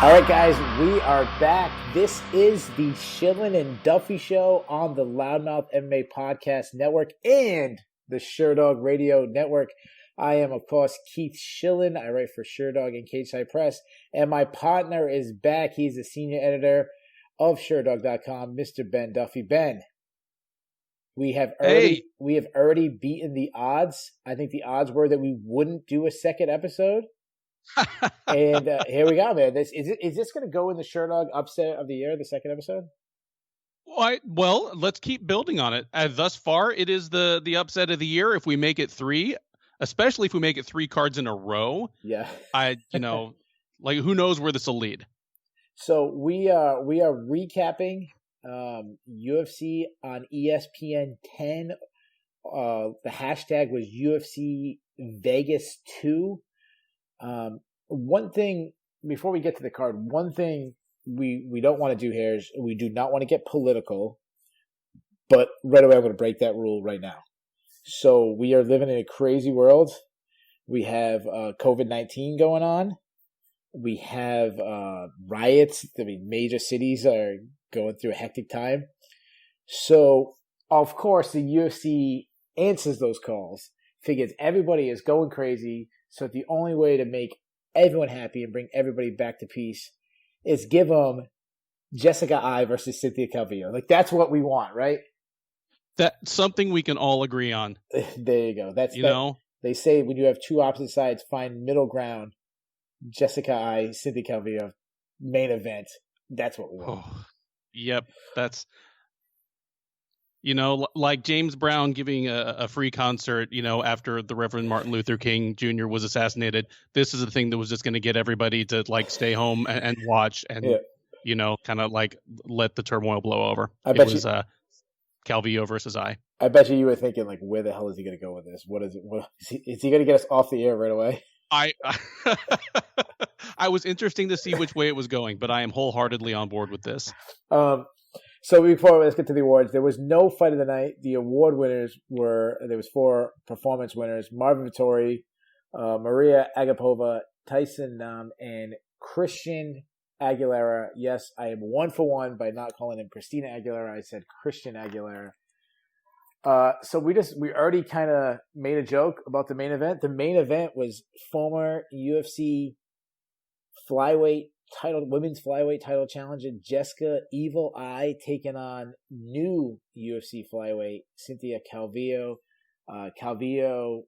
All right, guys, we are back. This is the Shillan and Duffy Show on the Loudmouth MMA Podcast Network and the Sherdog Radio Network. I am, of course, Keith Shillan. I write for Sherdog and Cageside Press, and my partner is back. He's the senior editor of Sherdog.com, Mr. Ben Duffy. Ben, we have already beaten the odds. I think the odds were that we wouldn't do a second episode. And here we go, man. Is this going to go in the Sherdog upset of the year, the second episode? Well, let's keep building on it. Thus far, it is the upset of the year. If we make it 3, especially if we make it 3 cards in a row, yeah, like who knows where this will lead. So we are recapping UFC on ESPN 10. The hashtag was UFC Vegas 2. One thing before we get to the card, one thing we don't want to do here is we do not want to get political, but right away I'm going to break that rule right now. So we are living in a crazy world. We have COVID-19 going on. We have riots. I mean, major cities are going through a hectic time. So of course the UFC answers those calls, figures everybody is going crazy. So the only way to make everyone happy and bring everybody back to peace is give them Jessica Eye versus Cynthia Calvillo. Like, that's what we want, right? That's something we can all agree on. There you go. Know? They say when you have two opposite sides, find middle ground. Jessica Eye, Cynthia Calvillo, main event. That's what we want. Oh, yep. That's... like James Brown giving a free concert, after the Reverend Martin Luther King Jr. was assassinated. This is the thing that was just going to get everybody to stay home and watch and, kind of let the turmoil blow over. It was Calvillo versus I. I bet you were thinking, where the hell is he going to go with this? What is it? Is he going to get us off the air right away? I was interesting to see which way it was going, but I am wholeheartedly on board with this. So before let's get to the awards, there was no fight of the night. The award winners there was 4 performance winners: Marvin Vittori, Maria Agapova, Tyson Nam, and Christian Aguilera. Yes, I am 1 for 1 by not calling him Christina Aguilera. I said Christian Aguilera. So we already kind of made a joke about the main event. The main event was former UFC women's flyweight title challenger Jessica Evil Eye taking on new UFC flyweight Cynthia Calvillo. Calvillo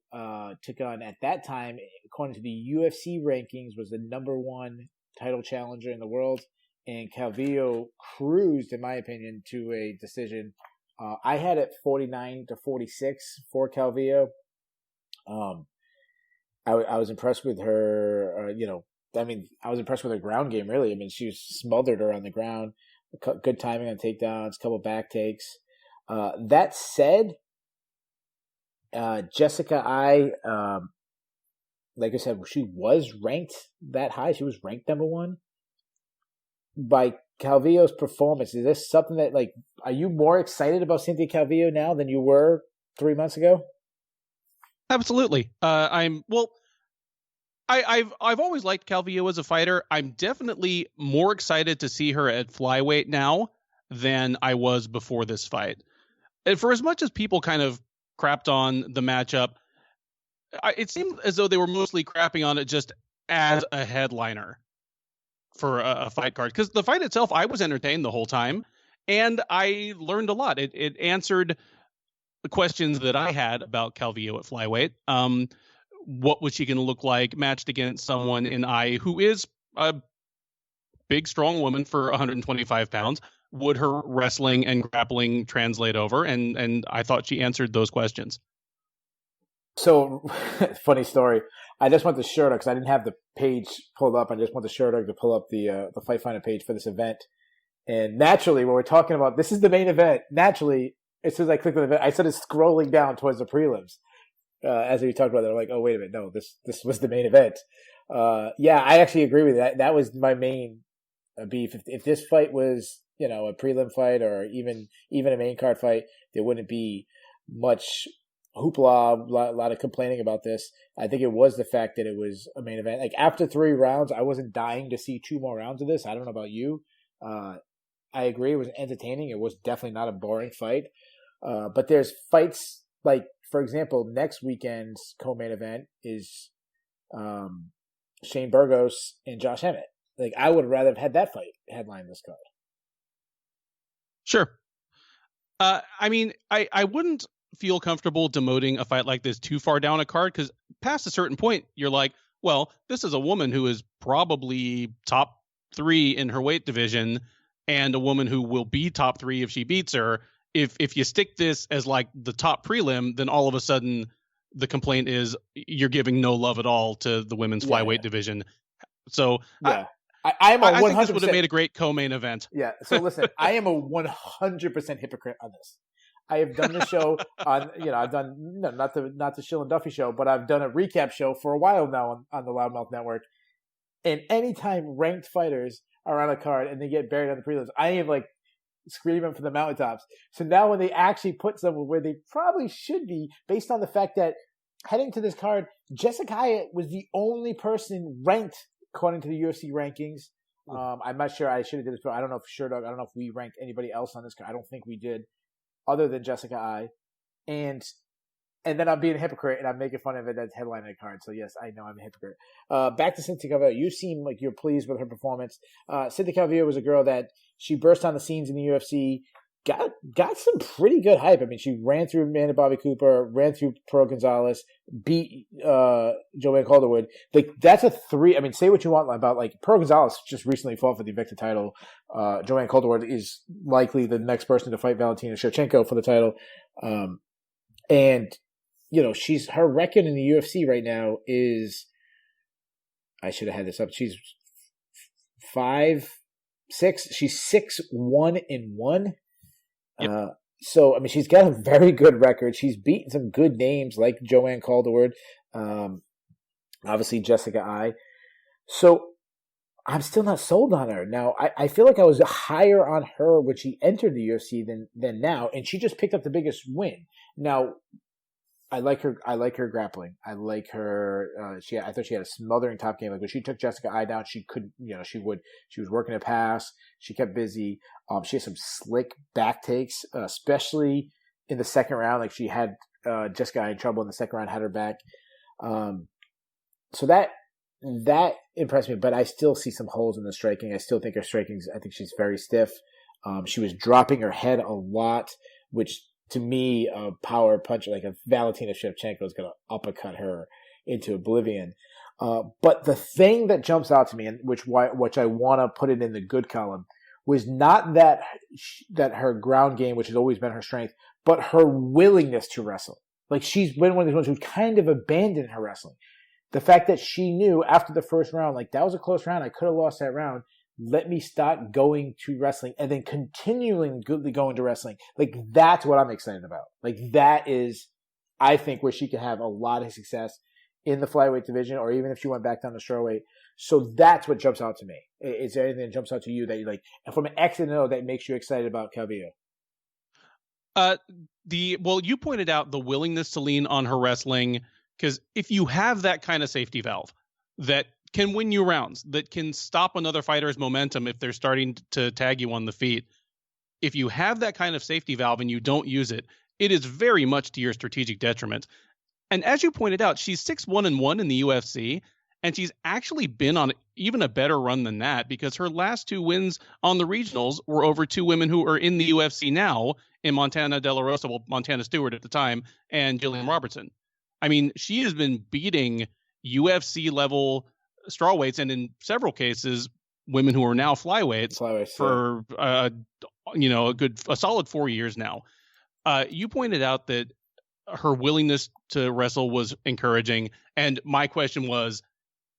took on, at that time, according to the UFC rankings, was the number 1 title challenger in the world, and Calvillo cruised, in my opinion, to a decision. I had it 49-46 for Calvillo. I was impressed with her. I was impressed with her ground game, really. I mean, she smothered her on the ground. Good timing on takedowns, couple back takes. That said, Jessica Eye, like I said, she was ranked that high. She was ranked number 1. By Calvillo's performance, is this something that, are you more excited about Cynthia Calvillo now than you were 3 months ago? Absolutely. I've always liked Calvillo as a fighter. I'm definitely more excited to see her at flyweight now than I was before this fight. And for as much as people kind of crapped on the matchup, it seemed as though they were mostly crapping on it just as a headliner for a fight card. Because the fight itself, I was entertained the whole time, and I learned a lot. It answered the questions that I had about Calvillo at flyweight. What was she going to look like matched against someone in I who is a big, strong woman for 125 pounds? Would her wrestling and grappling translate over? And I thought she answered those questions. So, funny story. I just went to Sherdog because I didn't have the page pulled up. I just went to Sherdog to pull up the Fight Finder page for this event. And naturally, when we're talking about this is the main event, naturally, as soon as I clicked on the event, I started scrolling down towards the prelims. As we talked about, they're like, "Oh, wait a minute, no, this was the main event." Yeah, I actually agree with that. That was my main beef. If this fight was, a prelim fight or even a main card fight, there wouldn't be much hoopla, a lot of complaining about this. I think it was the fact that it was a main event. Like after 3 rounds, I wasn't dying to see 2 more rounds of this. I don't know about you. I agree, it was entertaining. It was definitely not a boring fight. But there's fights like, for example, next weekend's co-main event is Shane Burgos and Josh Emmett. Like I would rather have had that fight headline this card. Sure. I mean, I wouldn't feel comfortable demoting a fight like this too far down a card, because past a certain point, you're like, well, this is a woman who is probably top 3 in her weight division, and a woman who will be top 3 if she beats her. If you stick this as like the top prelim, then all of a sudden the complaint is you're giving no love at all to the women's flyweight division. So yeah. I think this would have made a great co-main event. Yeah. So listen, I am a 100% hypocrite on this. I have done the show on, I've done not the Shillan and Duffy show, but I've done a recap show for a while now on the Loudmouth Network. And anytime ranked fighters are on a card and they get buried on the prelims, I am like screaming from the mountaintops. So now when they actually put someone where they probably should be, based on the fact that heading to this card, Jessica Hyatt was the only person ranked according to the UFC rankings. I'm not sure. I should have did this, but I don't know if Sherdog, I don't know if we ranked anybody else on this card. I don't think we did, other than Jessica I. And then I'm being a hypocrite and I'm making fun of it as headline a card. So yes, I know I'm a hypocrite. Back to Cynthia Calvillo. You seem like you're pleased with her performance. Cynthia Calvillo was a girl that she burst on the scenes in the UFC, got some pretty good hype. I mean, she ran through Amanda Bobby Cooper, ran through Pearl Gonzalez, beat Joanne Calderwood. Like that's a 3. I mean, say what you want about like Pearl Gonzalez just recently fought for the Invicta title. Joanne Calderwood is likely the next person to fight Valentina Shevchenko for the title. And she's her record in the UFC right now is, I should have had this up. She's 5-6. She's 6-1-1. Yep. So I mean, she's got a very good record. She's beaten some good names like Joanne Calderwood, obviously Jessica I. So I'm still not sold on her. Now I feel like I was higher on her when she entered the UFC than now, and she just picked up the biggest win. Now I like her grappling. I like her. I thought she had a smothering top game. Like when she took Jessica I down, she could, she was working a pass. She kept busy. She had some slick back takes, especially in the second round. Like she had Jessica I in trouble in the second round, had her back. So that impressed me, but I still see some holes in the striking. I still think her striking. I think she's very stiff. She was dropping her head a lot, which, to me, a power punch like a Valentina Shevchenko is going to uppercut her into oblivion. But the thing that jumps out to me, and which I want to put it in the good column, was not that her ground game, which has always been her strength, but her willingness to wrestle. Like she's been one of these ones who kind of abandoned her wrestling. The fact that she knew after the first round, like that was a close round, I could have lost that round. Let me start going to wrestling and then continuing going to wrestling. Like that's what I'm excited about. Like that is, I think, where she could have a lot of success in the flyweight division, or even if she went back down to strawweight. So that's what jumps out to me. Is there anything that jumps out to you that you like, and from an X and O that makes you excited about Calvillo? You pointed out the willingness to lean on her wrestling, because if you have that kind of safety valve that can win you rounds, that can stop another fighter's momentum if they're starting to tag you on the feet, if you have that kind of safety valve and you don't use it, it is very much to your strategic detriment. And as you pointed out, she's 6-1-1 in the UFC, and she's actually been on even a better run than that, because her last 2 wins on the regionals were over 2 women who are in the UFC now, in Montana De La Rosa, Montana Stewart at the time, and Jillian Robertson. I mean, she has been beating UFC level strawweights, and in several cases, women who are now flyweights for a solid 4 years now. You pointed out that her willingness to wrestle was encouraging, and my question was,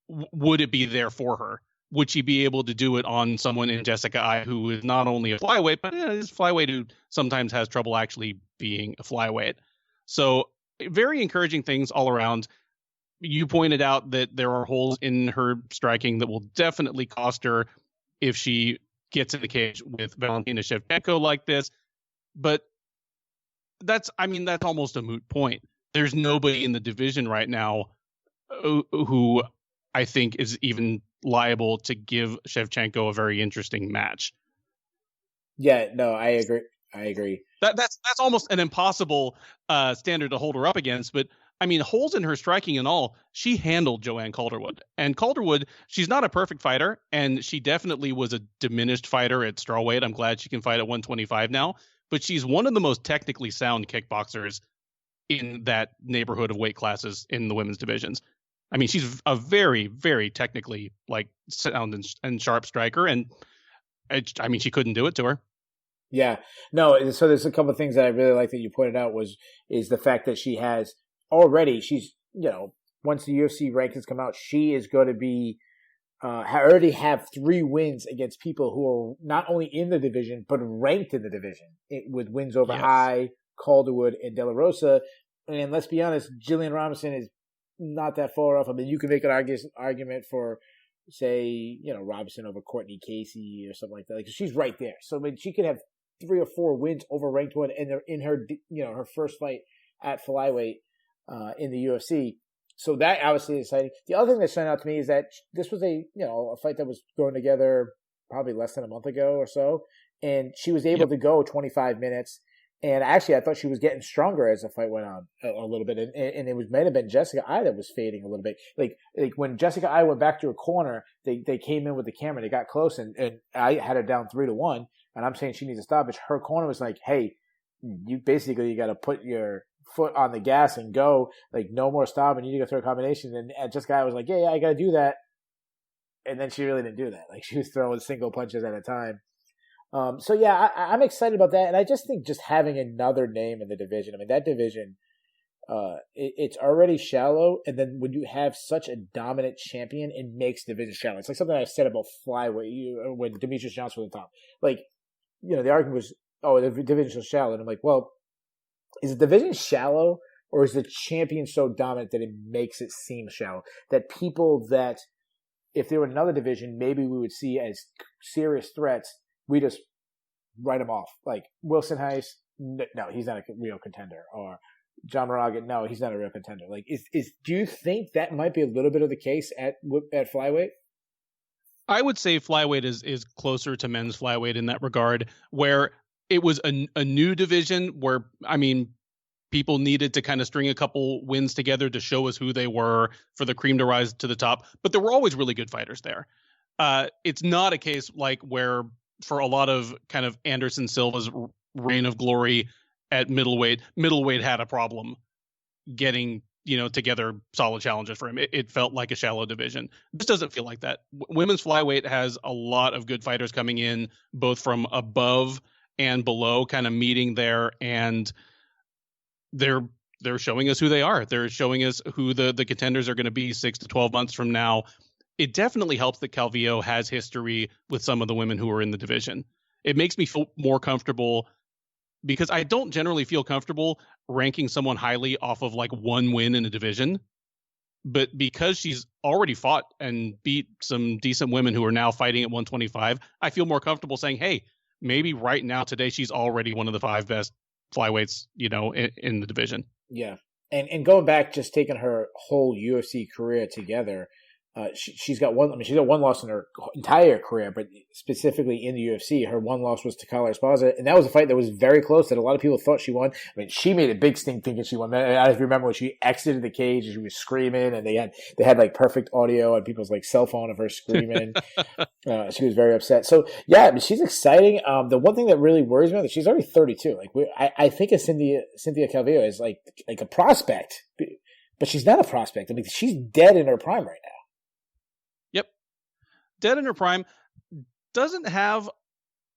would it be there for her? Would she be able to do it on someone in Jessica I, who is not only a flyweight, but is a flyweight who sometimes has trouble actually being a flyweight? So very encouraging things all around. You pointed out that there are holes in her striking that will definitely cost her if she gets in the cage with Valentina Shevchenko like this. But that's almost a moot point, there's nobody in the division right now who I think is even liable to give Shevchenko a very interesting match. Yeah, no, I agree. I agree. That's almost an impossible standard to hold her up against. But I mean, holes in her striking and all, she handled Joanne Calderwood. And Calderwood, she's not a perfect fighter, and she definitely was a diminished fighter at strawweight. I'm glad she can fight at 125 now. But she's one of the most technically sound kickboxers in that neighborhood of weight classes in the women's divisions. I mean, she's a very, very technically like sound and sharp striker, and I mean, she couldn't do it to her. Yeah, no. So there's a couple of things that I really like that you pointed out is the fact that she's once the UFC rankings come out, she is going to be already have 3 wins against people who are not only in the division but ranked in the division with wins over I, Calderwood, and De La Rosa. And let's be honest, Jillian Robinson is not that far off. I mean, you can make an argument for, say, Robinson over Courtney Casey or something like that. Like, she's right there. So I mean, she could have 3 or 4 wins over ranked one, and they're in her her first fight at flyweight in the UFC. So that obviously is exciting. The other thing that stood out to me is that this was a fight that was going together probably less than a month ago or so, and she was able to go 25 minutes. And actually, I thought she was getting stronger as the fight went on a little bit. And it might have been Jessica Ai that was fading a little bit. Like when Jessica Ai went back to her corner, they came in with the camera. They got close, and I had her down 3-1. And I'm saying she needs to stop. But her corner was like, hey, you got to put your foot on the gas and go. Like, no more stopping. You need to go through a combination. And Jessica Ai was like, yeah, I got to do that. And then she really didn't do that. Like, she was throwing single punches at a time. So yeah, I'm excited about that, and I just think just having another name in the division. I mean, that division, it's already shallow, and then when you have such a dominant champion, it makes the division shallow. It's like something I said about flyweight when Demetrius Johnson was on top. Like, the argument was, oh, the division is shallow, and I'm like, well, is the division shallow, or is the champion so dominant that it makes it seem shallow? That people that, if they were in another division, maybe we would see as serious threats, we just write him off. Like Wilson Heiss, no, he's not a real contender. Or John Moraga, no, he's not a real contender. Like, do you think that might be a little bit of the case at flyweight? I would say flyweight is closer to men's flyweight in that regard, where it was a new division where, I mean, people needed to kind of string a couple wins together to show us who they were for the cream to rise to the top. But there were always really good fighters there. It's not a case like where, for a lot of kind of Anderson Silva's reign of glory at middleweight had a problem getting, together solid challenges for him. It felt like a shallow division. This doesn't feel like that. Women's flyweight has a lot of good fighters coming in, both from above and below, kind of meeting there, and they're showing us who they are. They're showing us who the contenders are going to be 6 to 12 months from now. It definitely helps that Calvillo has history with some of the women who are in the division. It makes me feel more comfortable, because I don't generally feel comfortable ranking someone highly off of like one win in a division. But because she's already fought and beat some decent women who are now fighting at 125, I feel more comfortable saying, hey, maybe right now today she's already one of the 5 best flyweights, in the division. Yeah. And going back, just taking her whole UFC career together, she's got one loss in her entire career, but specifically in the UFC, her one loss was to Carla Esparza, and that was a fight that was very close that a lot of people thought she won. I mean, she made a big stink thinking she won. I remember when she exited the cage and she was screaming, and they had like perfect audio on people's like cell phone of her screaming. She was very upset. So yeah, I mean, she's exciting. The one thing that really worries me is that she's already 32. Like I think of Cynthia Calvillo as like a prospect, but she's not a prospect. I mean, she's dead in her prime right now. Dead in her prime. Doesn't have,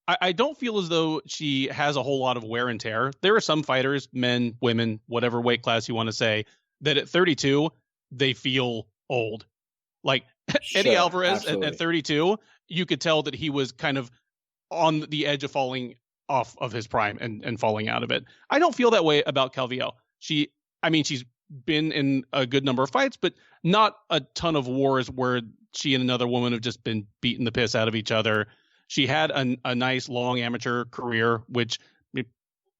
I don't feel as though she has a whole lot of wear and tear. There are some fighters, men, women, whatever weight class you want to say, that at 32 they feel old. Like Eddie Alvarez at 32, you could tell that he was kind of on the edge of falling off of his prime and falling out of it. I don't feel that way about Calvillo. She's been in a good number of fights, but not a ton of wars where she and another woman have just been beating the piss out of each other. She had a nice long amateur career, which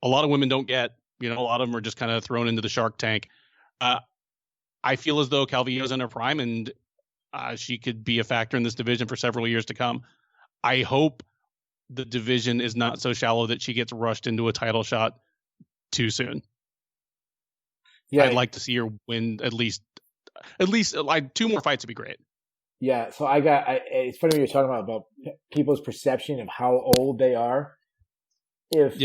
a lot of women don't get. A lot of them are just kind of thrown into the shark tank. Uh, I feel as though Calvillo's in her prime, and she could be a factor in this division for several years to come. I hope the division is not so shallow that she gets rushed into a title shot too soon. Yeah, I'd like to see her win at least like 2 more fights would be great. Yeah, so it's funny what you're talking about people's perception of how old they are. If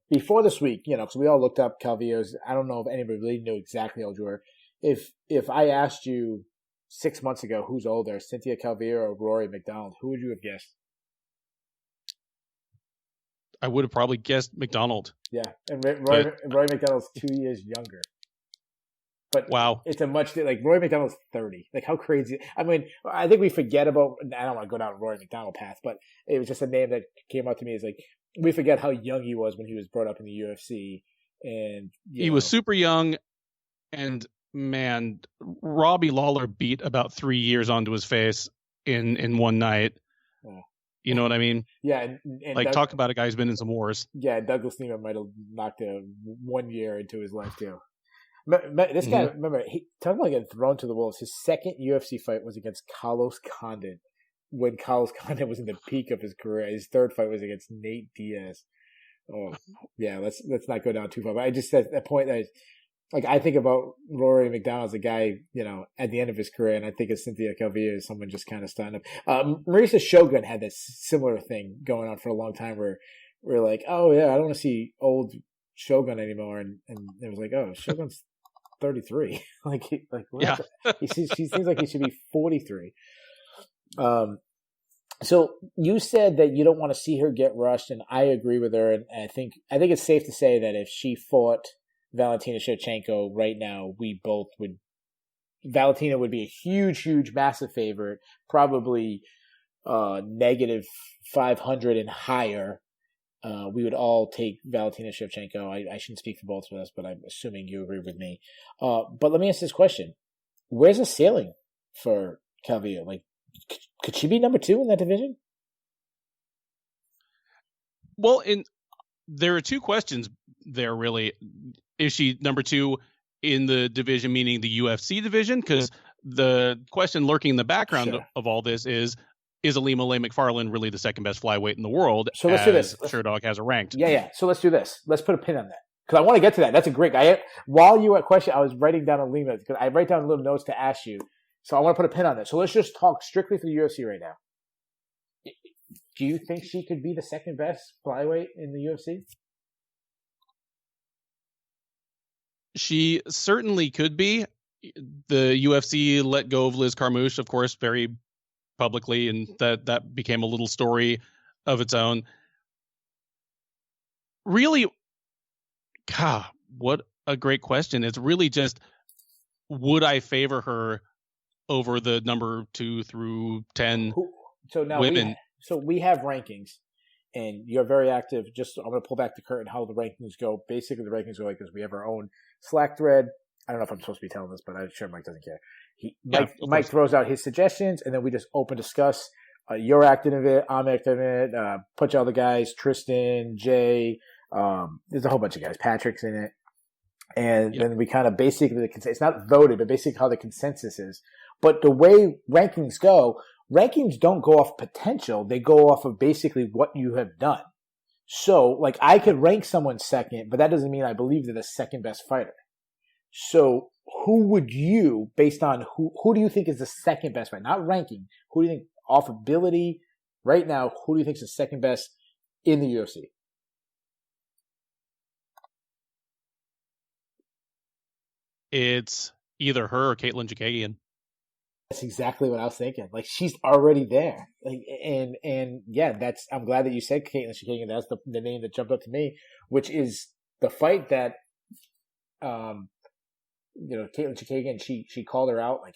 before this week, because we all looked up Calvillo's, I don't know if anybody really knew exactly how old you were. If I asked you 6 months ago who's older, Cynthia Calvillo or Rory McDonald, who would you have guessed? I would have probably guessed McDonald. Yeah, and Rory McDonald's 2 years younger. But wow, it's a much like Rory McDonald's 30. Like how crazy! I mean, I think we forget about. I don't want to go down Rory McDonald path, but it was just a name that came out to me. Is like we forget how young he was when he was brought up in the UFC, and he was super young. And man, Robbie Lawler beat about 3 years onto his face in one night. Yeah. You know what I mean? Yeah, and like talk about a guy who's been in some wars. Yeah, Douglas Lima might have knocked 1 year into his life too. This guy, remember, talking about getting thrown to the wolves. His second UFC fight was against Carlos Condit when Carlos Condit was in the peak of his career. His third fight was against Nate Diaz. Oh, yeah, let's not go down too far. But I just said that point that, like, I think about Rory McDonald as a guy, at the end of his career, and I think of Cynthia Calvillo as someone just kind of starting up. Marisa Shogun had this similar thing going on for a long time where we're like, oh yeah, I don't want to see old Shogun anymore, and it was like, oh, Shogun's 33. Yeah. She seems like he should be 43. So you said that you don't want to see her get rushed, and I agree with her. And I think it's safe to say that if she fought Valentina Shevchenko right now, we both would. Valentina would be a huge, massive favorite, probably negative 500 and higher. We would all take Valentina Shevchenko. I shouldn't speak for both of us, but I'm assuming you agree with me. But let me ask this question. Where's the ceiling for Calvillo? Like, could she be number 2 in that division? Well, there are 2 questions there, really. Is she number 2 in the division, meaning the UFC division? Because the question lurking in the background of all this is Alima Lay McFarland really the second best flyweight in the world? So let's do this. Sherdog has her ranked. Yeah. So let's do this. Let's put a pin on that because I want to get to that. That's a great guy. While you were at question, I was writing down Alima because I write down little notes to ask you. So I want to put a pin on that. So let's just talk strictly for the UFC right now. Do you think she could be the second best flyweight in the UFC? She certainly could be. The UFC let go of Liz Carmouche, of course, very publicly, and that became a little story of its own. Really, God, what a great question. It's really just, would I favor her over the number 2 through 10 women? We have rankings, and you're very active. I'm going to pull back the curtain how the rankings go. Basically, the rankings go like this. We have our own Slack thread. I don't know if I'm supposed to be telling this, but I'm sure Mike doesn't care. Mike throws out his suggestions, and then we just open discuss. You're active in it. I'm active in it. Bunch of other guys, Tristan, Jay. There's a whole bunch of guys. Patrick's in it. And then we kind of basically, it's not voted, but basically how the consensus is. But the way rankings don't go off potential. They go off of basically what you have done. So, like, I could rank someone second, but that doesn't mean I believe they're the second best fighter. So, who would you, based on who do you think is the second best fighter? Not ranking. Who do you think, off ability, right now, who do you think is the second best in the UFC? It's either her or Caitlin Chikagian. That's exactly what I was thinking. Like, she's already there. Like, and yeah, I'm glad that you said Caitlin Chikagian. That's the name that jumped up to me, which is the fight that, Caitlin Chikagian, she called her out. Like,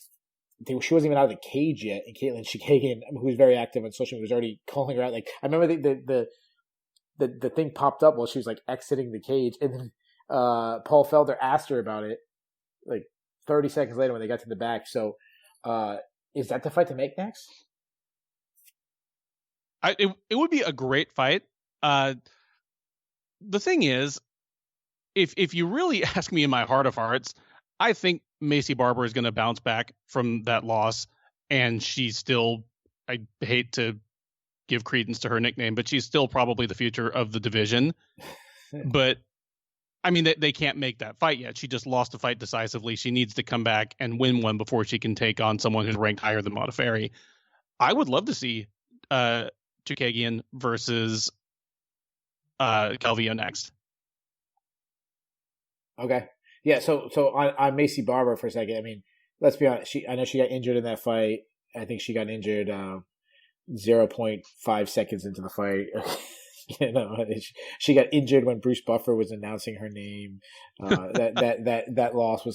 she wasn't even out of the cage yet. And Caitlin Chikagian, who's very active on social media, was already calling her out. Like, I remember the thing popped up while she was like exiting the cage. And then, Paul Felder asked her about it like 30 seconds later when they got to the back. So, is that the fight to make next? It would be a great fight. The thing is, if you really ask me in my heart of hearts, I think Macy Barber is going to bounce back from that loss, and she's still, I hate to give credence to her nickname, but she's still probably the future of the division. But I mean, they can't make that fight yet. She just lost a fight decisively. She needs to come back and win one before she can take on someone who's ranked higher than Modafferi. I would love to see Chookagian versus Calvillo next. Okay. Yeah, so on Macy Barber for a second, I mean, let's be honest. I know she got injured in that fight. I think she got injured 0.5 seconds into the fight. She got injured when Bruce Buffer was announcing her name. That loss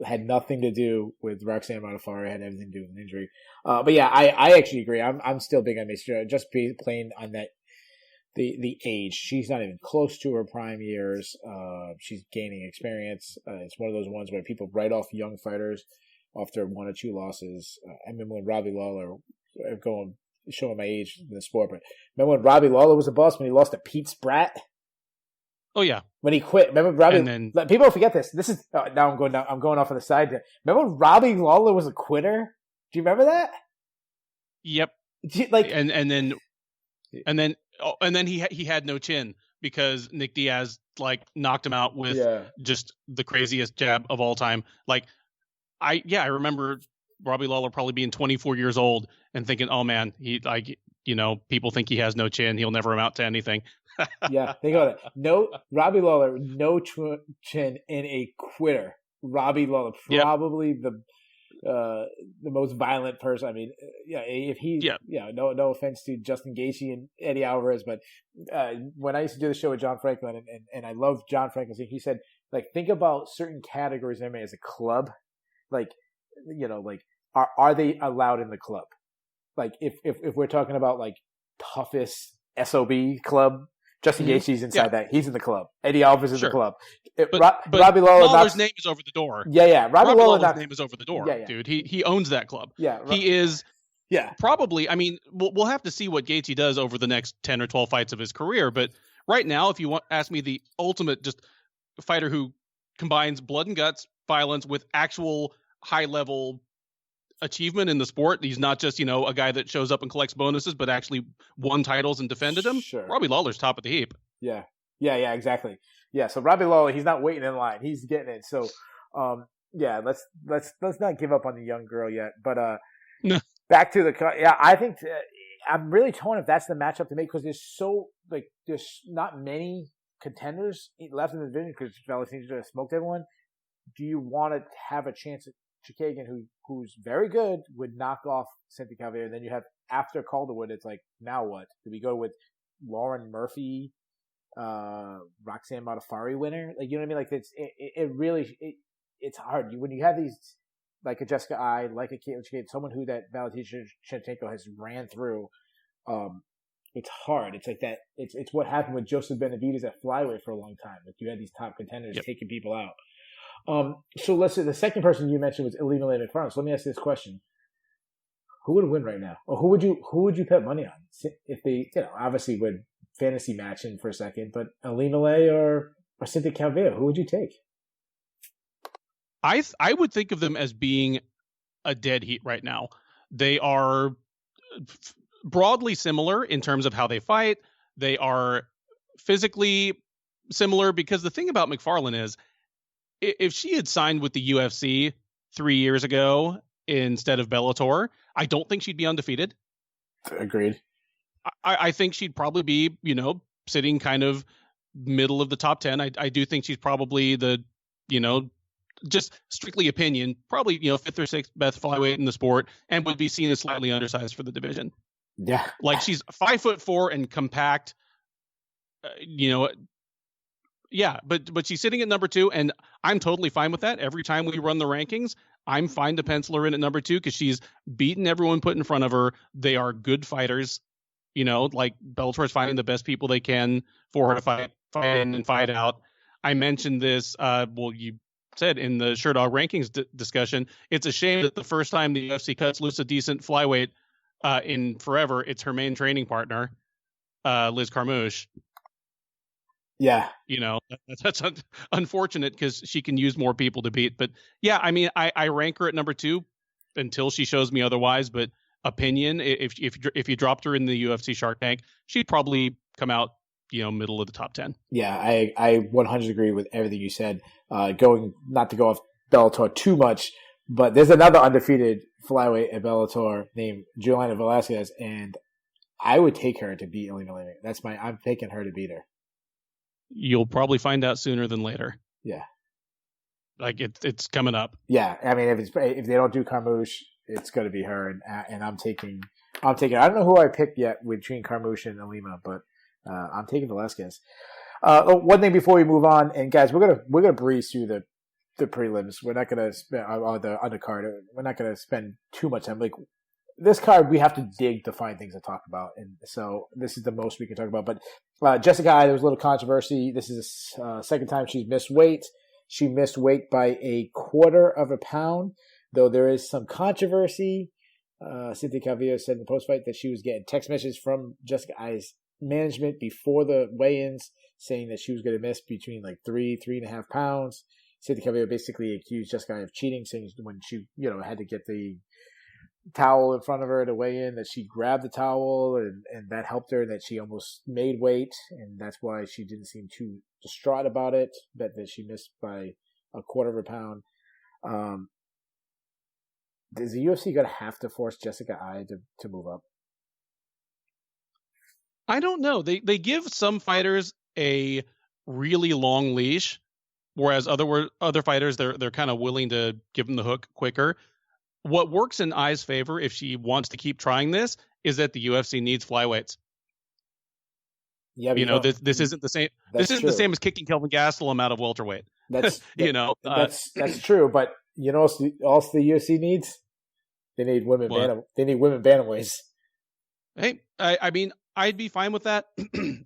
had nothing to do with Roxanne Modafferi. Had everything to do with an injury. But yeah, I actually agree. I'm still big on Macy. Just playing on that. The age, she's not even close to her prime years. She's gaining experience. It's one of those ones where people write off young fighters after 1 or 2 losses. I remember when Robbie Lawler, showing my age in the sport, but remember when Robbie Lawler was a boss when he lost to Pete Spratt? Oh yeah, when he quit. Remember Robbie? People forget this. This is now I'm going off on the side here. Remember when Robbie Lawler was a quitter? Do you remember that? Yep. And then he had no chin because Nick Diaz knocked him out with just the craziest jab of all time. I remember Robbie Lawler probably being 24 years old and thinking, oh man, he people think he has no chin. He'll never amount to anything. Yeah, think about it. No, Robbie Lawler, no chin in a quitter. Robbie Lawler, probably the most violent person. I mean, no offense to Justin Gaethje and Eddie Alvarez, but when I used to do the show with John Franklin, and I love John Franklin, he said, think about certain categories in MMA as a club, are they allowed in the club? If we're talking about toughest SOB club, Justin Gaethje's inside that. He's in the club. Eddie Alvarez is in the club. But Robbie Lawler's name is over the door. Yeah. Robbie Lawler's name is over the door, dude. He owns that club. Yeah. He is probably, I mean, we'll have to see what Gaethje does over the next 10 or 12 fights of his career. But right now, if you ask me the ultimate just fighter who combines blood and guts, violence with actual high-level achievement in the sport. He's not just, a guy that shows up and collects bonuses, but actually won titles and defended them. Sure. Robbie Lawler's top of the heap. Yeah, exactly. Yeah, so Robbie Lawler, he's not waiting in line. He's getting it. So, let's not give up on the young girl yet. But no. Back to I think I'm really torn if that's the matchup to make because there's not many contenders left in the division because Valentina just smoked everyone. Do you want to have a chance at Chookagian, who's very good, would knock off Cynthia Calvillo? Then you have after Calderwood, it's now what? Do we go with Lauren Murphy, Roxanne Modafferi winner? You know what I mean? It's hard when you have these like a Jessica I, like a Caitlin Chookagian, someone who that Valentina Shevchenko has ran through. It's hard. It's like that. It's what happened with Joseph Benavidez at flyweight for a long time. You had these top contenders taking people out. So let's say the second person you mentioned was Ilima McFarland. So let me ask you this question: who would win right now, or who would you bet money on if they, obviously would fantasy matching for a second, but Ilima or Cynthia Calvillo, who would you take? I would think of them as being a dead heat right now. They are broadly similar in terms of how they fight. They are physically similar because the thing about McFarland is, if she had signed with the UFC 3 years ago instead of Bellator, I don't think she'd be undefeated. Agreed. I think she'd probably be, sitting kind of middle of the top 10. I do think she's probably the, just strictly opinion, probably, 5th or 6th best flyweight in the sport and would be seen as slightly undersized for the division. Yeah. She's 5'4" and compact, yeah, but she's sitting at number 2, and I'm totally fine with that. Every time we run the rankings, I'm fine to pencil her in at number 2 because she's beaten everyone put in front of her. They are good fighters. Bellator's finding the best people they can for her to fight in and fight out. I mentioned this, you said in the Sherdog rankings discussion, it's a shame that the first time the UFC cuts loose a decent flyweight in forever, it's her main training partner, Liz Carmouche. Yeah. That's unfortunate because she can use more people to beat. But yeah, I mean, I rank her at number 2 until she shows me otherwise. But opinion, if you dropped her in the UFC Shark Tank, she'd probably come out, middle of the top 10. Yeah, I 100 agree with everything you said. Going not to go off Bellator too much, but there's another undefeated flyweight at Bellator named Juliana Velasquez, and I would take her to beat Ilima Levy. I'm taking her to beat her. You'll probably find out sooner than later. Yeah, like it's coming up. Yeah, I mean, if they don't do Carmouche, it's going to be her, and I'm taking. I don't know who I picked yet between Carmouche and Ilima, but I'm taking Velasquez. One thing before we move on, and guys, we're gonna breeze through the prelims. We're not gonna spend the undercard. We're not gonna spend too much time. Like this card, we have to dig to find things to talk about, and so this is the most we can talk about. But Jessica Eye, there was a little controversy. This is the second time she's missed weight. She missed weight by 1/4 of a pound, though there is some controversy. Cynthia Calvillo said in the post-fight that she was getting text messages from Jessica Eye's management before the weigh-ins saying that she was going to miss between like 3.5 pounds. Cynthia Calvillo basically accused Jessica Eye of cheating, saying when she, had to get the towel in front of her to weigh in, that she grabbed the towel and that helped her, that she almost made weight, and that's why she didn't seem too distraught about it, that she missed by 1/4 of a pound. Is the UFC going to have to force Jessica Eye to move up? I don't know. They give some fighters a really long leash, whereas other fighters they're kind of willing to give them the hook quicker. What works in Ai's favor if she wants to keep trying this is that the UFC needs flyweights. Yeah, this isn't the same. This isn't the same as kicking Kelvin Gastelum out of welterweight. That's true. But also the UFC needs. They need women. They need women bantamweights. Hey, I mean, I'd be fine with that.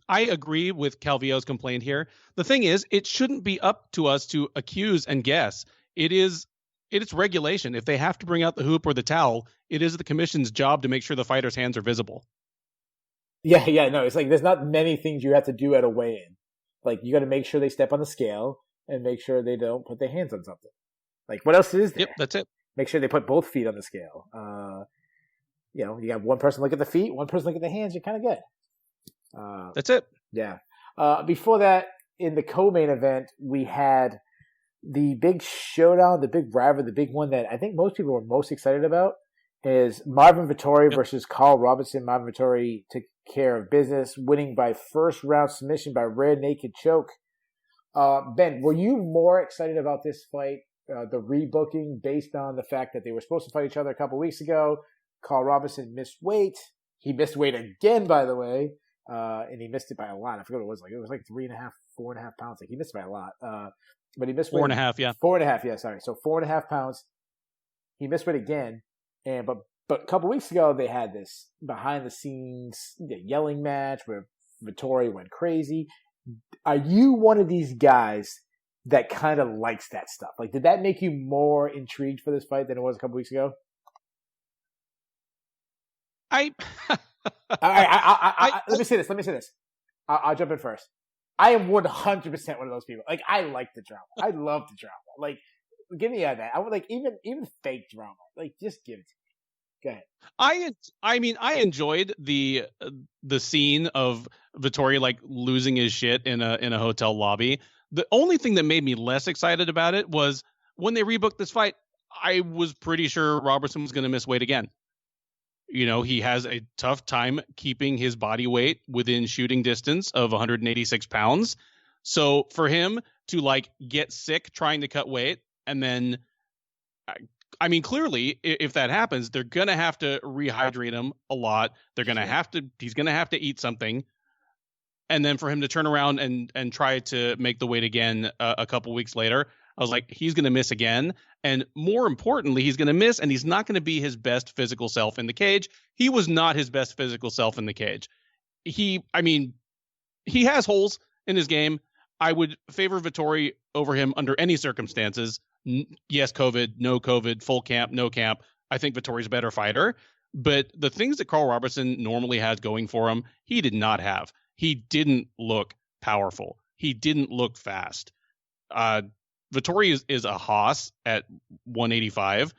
I agree with Calvillo's complaint here. The thing is, it shouldn't be up to us to accuse and guess. It's regulation. If they have to bring out the hoop or the towel, it is the commission's job to make sure the fighter's hands are visible. Yeah, no, it's like there's not many things you have to do at a weigh-in. Like you got to make sure they step on the scale and make sure they don't put their hands on something. Like what else is there? Yep, that's it. Make sure they put both feet on the scale. You got one person look at the feet, one person look at the hands. You're kind of good. That's it. Yeah. Before that, in the co-main event, we had the big showdown, the big rivalry, the big one that I think most people were most excited about is Marvin Vettori versus Carl Robinson. Marvin Vettori took care of business, winning by first round submission by rear naked choke. Ben, were you more excited about this fight, the rebooking, based on the fact that they were supposed to fight each other a couple weeks ago? Carl Robinson missed weight. He missed weight again, by the way, and he missed it by a lot. I forget what it was like. It was like 3.5, 4.5 pounds. Like he missed it by a lot. But he missed weight. 4.5, yeah. 4.5, yeah, sorry. So 4.5 pounds. He missed weight again. But a couple weeks ago, they had this behind the scenes yelling match where Vettori went crazy. Are you one of these guys that kind of likes that stuff? Like, did that make you more intrigued for this fight than it was a couple weeks ago? Let me say this. I'll jump in first. I am 100% one of those people. Like, I like the drama. I love the drama. Like, give me that. I would like even fake drama. Like, just give it to me. Go ahead. I enjoyed the scene of Vettori like losing his shit in a hotel lobby. The only thing that made me less excited about it was when they rebooked this fight. I was pretty sure Robertson was going to miss weight again. He has a tough time keeping his body weight within shooting distance of 186 pounds. So for him to like get sick trying to cut weight, and then, I mean, clearly if that happens, they're going to have to rehydrate him a lot. He's going to have to eat something. And then for him to turn around and try to make the weight again a couple weeks later, I was like, he's going to miss again. And more importantly, he's going to miss, and he's not going to be his best physical self in the cage. He was not his best physical self in the cage. He has holes in his game. I would favor Vettori over him under any circumstances. Yes, COVID, no COVID, full camp, no camp. I think Vittori's a better fighter. But the things that Carl Robertson normally has going for him, he did not have. He didn't look powerful. he didn't look fast. Vettori is a hoss at 185,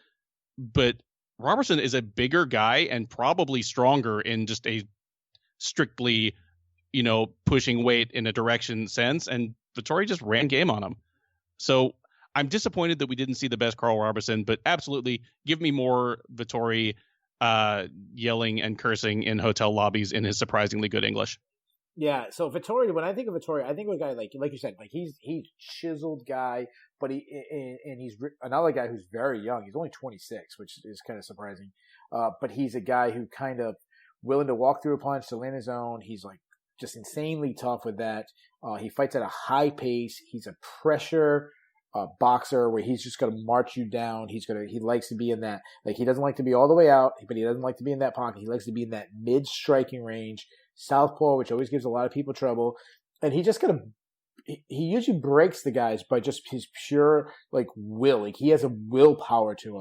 but Robertson is a bigger guy and probably stronger in just a strictly, pushing weight in a direction sense. And Vettori just ran game on him. So I'm disappointed that we didn't see the best Carl Robertson, but absolutely give me more Vettori yelling and cursing in hotel lobbies in his surprisingly good English. Yeah, so Vettori, when I think of Vettori, I think of a guy like you said, like he's chiseled guy, but he's another guy who's very young. He's only 26, which is kind of surprising. But he's a guy who kind of willing to walk through a punch to land his own. He's like just insanely tough with that. He fights at a high pace. He's a pressure boxer where he's just going to march you down. He likes to be in that, like he doesn't like to be all the way out, but he doesn't like to be in that pocket. He likes to be in that mid striking range. Southpaw, which always gives a lot of people trouble, and he usually breaks the guys by just his pure like will. Like he has a willpower to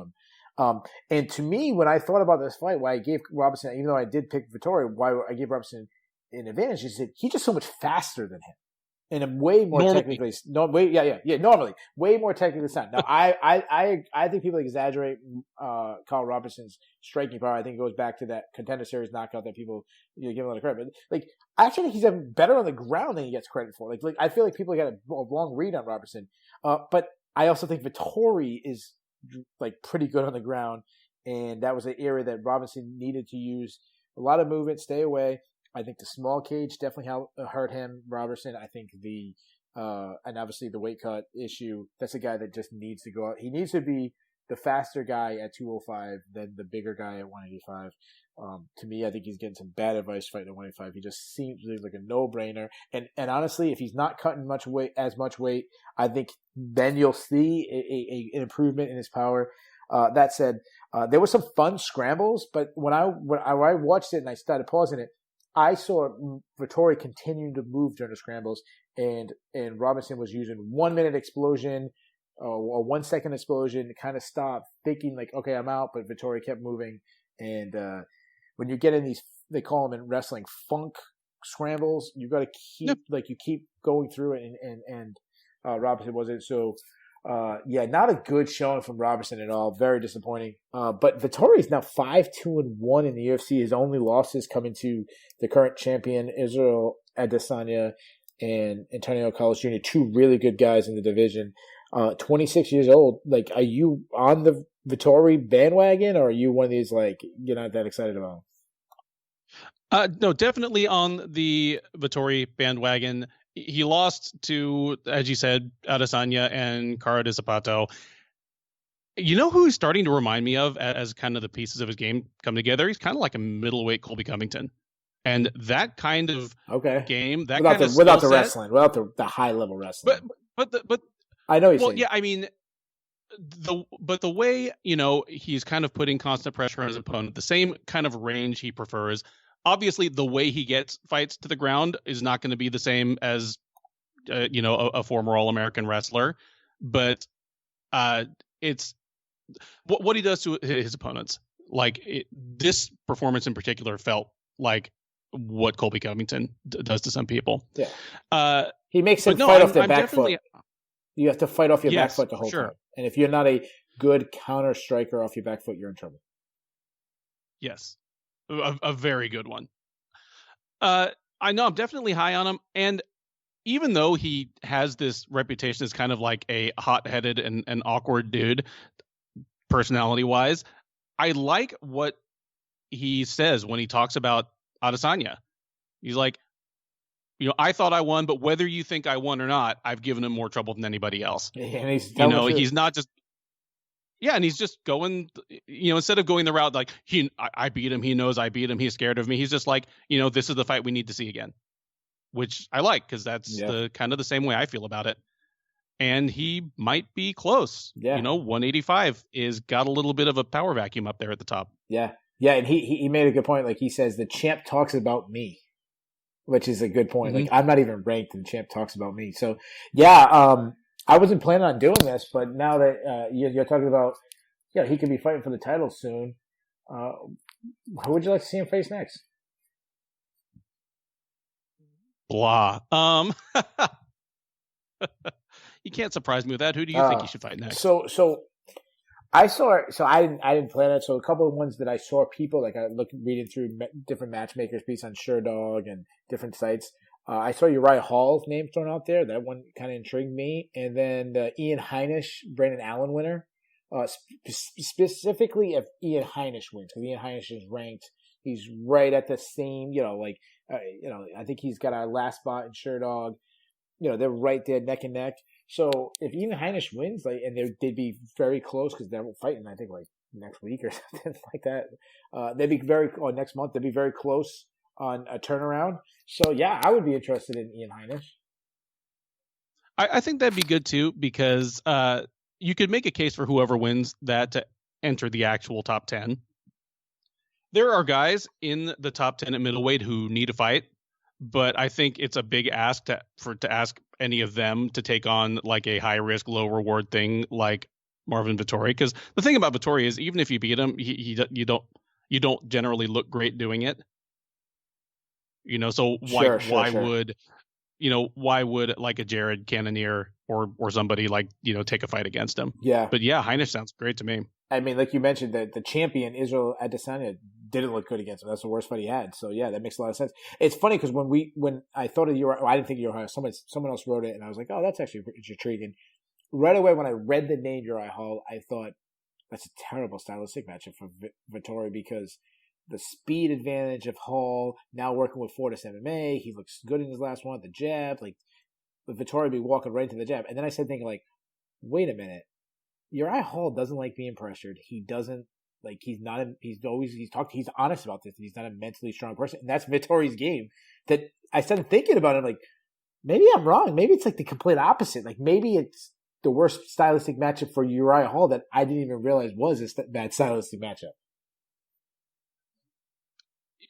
him. And to me, when I thought about this fight, why I gave Robinson, even though I did pick Vettori, why I gave Robinson an advantage is that he's just so much faster than him. And I'm way more normally. Normally, way more technically sound. Now, I think people exaggerate Carl Robertson's striking power. I think it goes back to that Contender Series knockout that people give him a lot of credit. But like, I actually think he's even better on the ground than he gets credit for. Like I feel like people got a long read on Robertson. But I also think Vettori is like pretty good on the ground, and that was an area that Robinson needed to use a lot of movement, stay away. I think the small cage definitely hurt him, Robertson. I think and obviously the weight cut issue, that's a guy that just needs to go out. He needs to be the faster guy at 205 than the bigger guy at 185. To me, I think he's getting some bad advice fighting at 185. He just seems like a no-brainer. And honestly, if he's not cutting as much weight, I think then you'll see an improvement in his power. That said, there were some fun scrambles, but when I watched it and I started pausing it, I saw Vettori continuing to move during the scrambles, and Robinson was using 1 minute explosion or 1 second explosion to kind of stop, thinking like, okay, I'm out, but Vettori kept moving. And when you get in these, they call them in wrestling funk scrambles, you got to keep you keep going through it, and Robinson wasn't. So not a good showing from Robertson at all. Very disappointing. But Vettori is now 5-2-1 in the UFC. His only losses coming to the current champion, Israel Adesanya and Antonio Carlos Jr., two really good guys in the division. 26 years old. Like, are you on the Vettori bandwagon, or are you one of these, like, you're not that excited about him? No, definitely on the Vettori bandwagon. He lost to, as you said, Adesanya and Cara de Zapato. You know who he's starting to remind me of as kind of the pieces of his game come together? He's kind of like a middleweight Colby Covington. And that kind of game, that without kind of without the wrestling, without the high level wrestling. But I know you're saying. Yeah, I mean, the way, he's kind of putting constant pressure on his opponent, the same kind of range he prefers. Obviously, the way he gets fights to the ground is not going to be the same as, a former All-American wrestler. But it's what he does to his opponents. Like, this performance in particular felt like what Colby Covington does to some people. Yeah. He makes him fight off their back foot. You have to fight off your back foot the whole time. And if you're not a good counter striker off your back foot, you're in trouble. Yes. A very good one. I know I'm definitely high on him. And even though he has this reputation as kind of like a hot-headed and awkward dude, personality-wise, I like what he says when he talks about Adesanya. He's like, I thought I won, but whether you think I won or not, I've given him more trouble than anybody else. Yeah, and he's he's not just... Yeah, and he's just going, instead of going the route like, I beat him, he knows I beat him, he's scared of me. He's just like, this is the fight we need to see again, which I like, because that's the kind of the same way I feel about it. And he might be close. Yeah. 185 is got a little bit of a power vacuum up there at the top. Yeah. Yeah, and he made a good point. Like, he says, the champ talks about me, which is a good point. Mm-hmm. Like, I'm not even ranked, and the champ talks about me. So, I wasn't planning on doing this, but now that you're talking about, he could be fighting for the title soon. Who would you like to see him face next? Blah. You can't surprise me with that. Who do you think he should fight next? So I saw. So I didn't plan it. So a couple of ones that I saw people like I reading through different matchmakers piece on SureDog and different sites. I saw Uriah Hall's name thrown out there. That one kind of intrigued me. And then the Ian Heinisch, Brandon Allen winner. Specifically if Ian Heinisch wins, because Ian Heinisch is ranked. He's right at the same, I think he's got our last spot in SureDog. They're right there neck and neck. So if Ian Heinisch wins, and they'd be very close because they're fighting, I think, like next week or something like that. They'd be next month, they'd be very close on a turnaround. So yeah, I would be interested in Ian Heinisch. I think that'd be good too, because you could make a case for whoever wins that to enter the actual top 10. There are guys in the top 10 at middleweight who need a fight, but I think it's a big ask to ask any of them to take on like a high risk, low reward thing like Marvin Vettori. Because the thing about Vettori is, even if you beat him, you don't generally look great doing it. So why would like a Jared Cannonier or somebody take a fight against him? Yeah. But yeah, Heinisch sounds great to me. I mean, like you mentioned, the champion Israel Adesanya didn't look good against him. That's the worst fight he had. So yeah, that makes a lot of sense. It's funny because when I thought of Uriah, I didn't think Uriah. Someone else wrote it, and I was like, oh, that's actually intriguing. Right away when I read the name Uriah Hall, I thought that's a terrible stylistic matchup for Vettori, because the speed advantage of Hall now working with Fortis MMA, he looks good in his last one. The jab, like Vettori be walking right into the jab, and then I started thinking like, wait a minute. Uriah Hall doesn't like being pressured. He doesn't he's honest about this, and he's not a mentally strong person. And that's Vittori's game. That I started thinking about it, like, maybe I'm wrong. Maybe it's like the complete opposite. Like maybe it's the worst stylistic matchup for Uriah Hall that I didn't even realize was a bad stylistic matchup.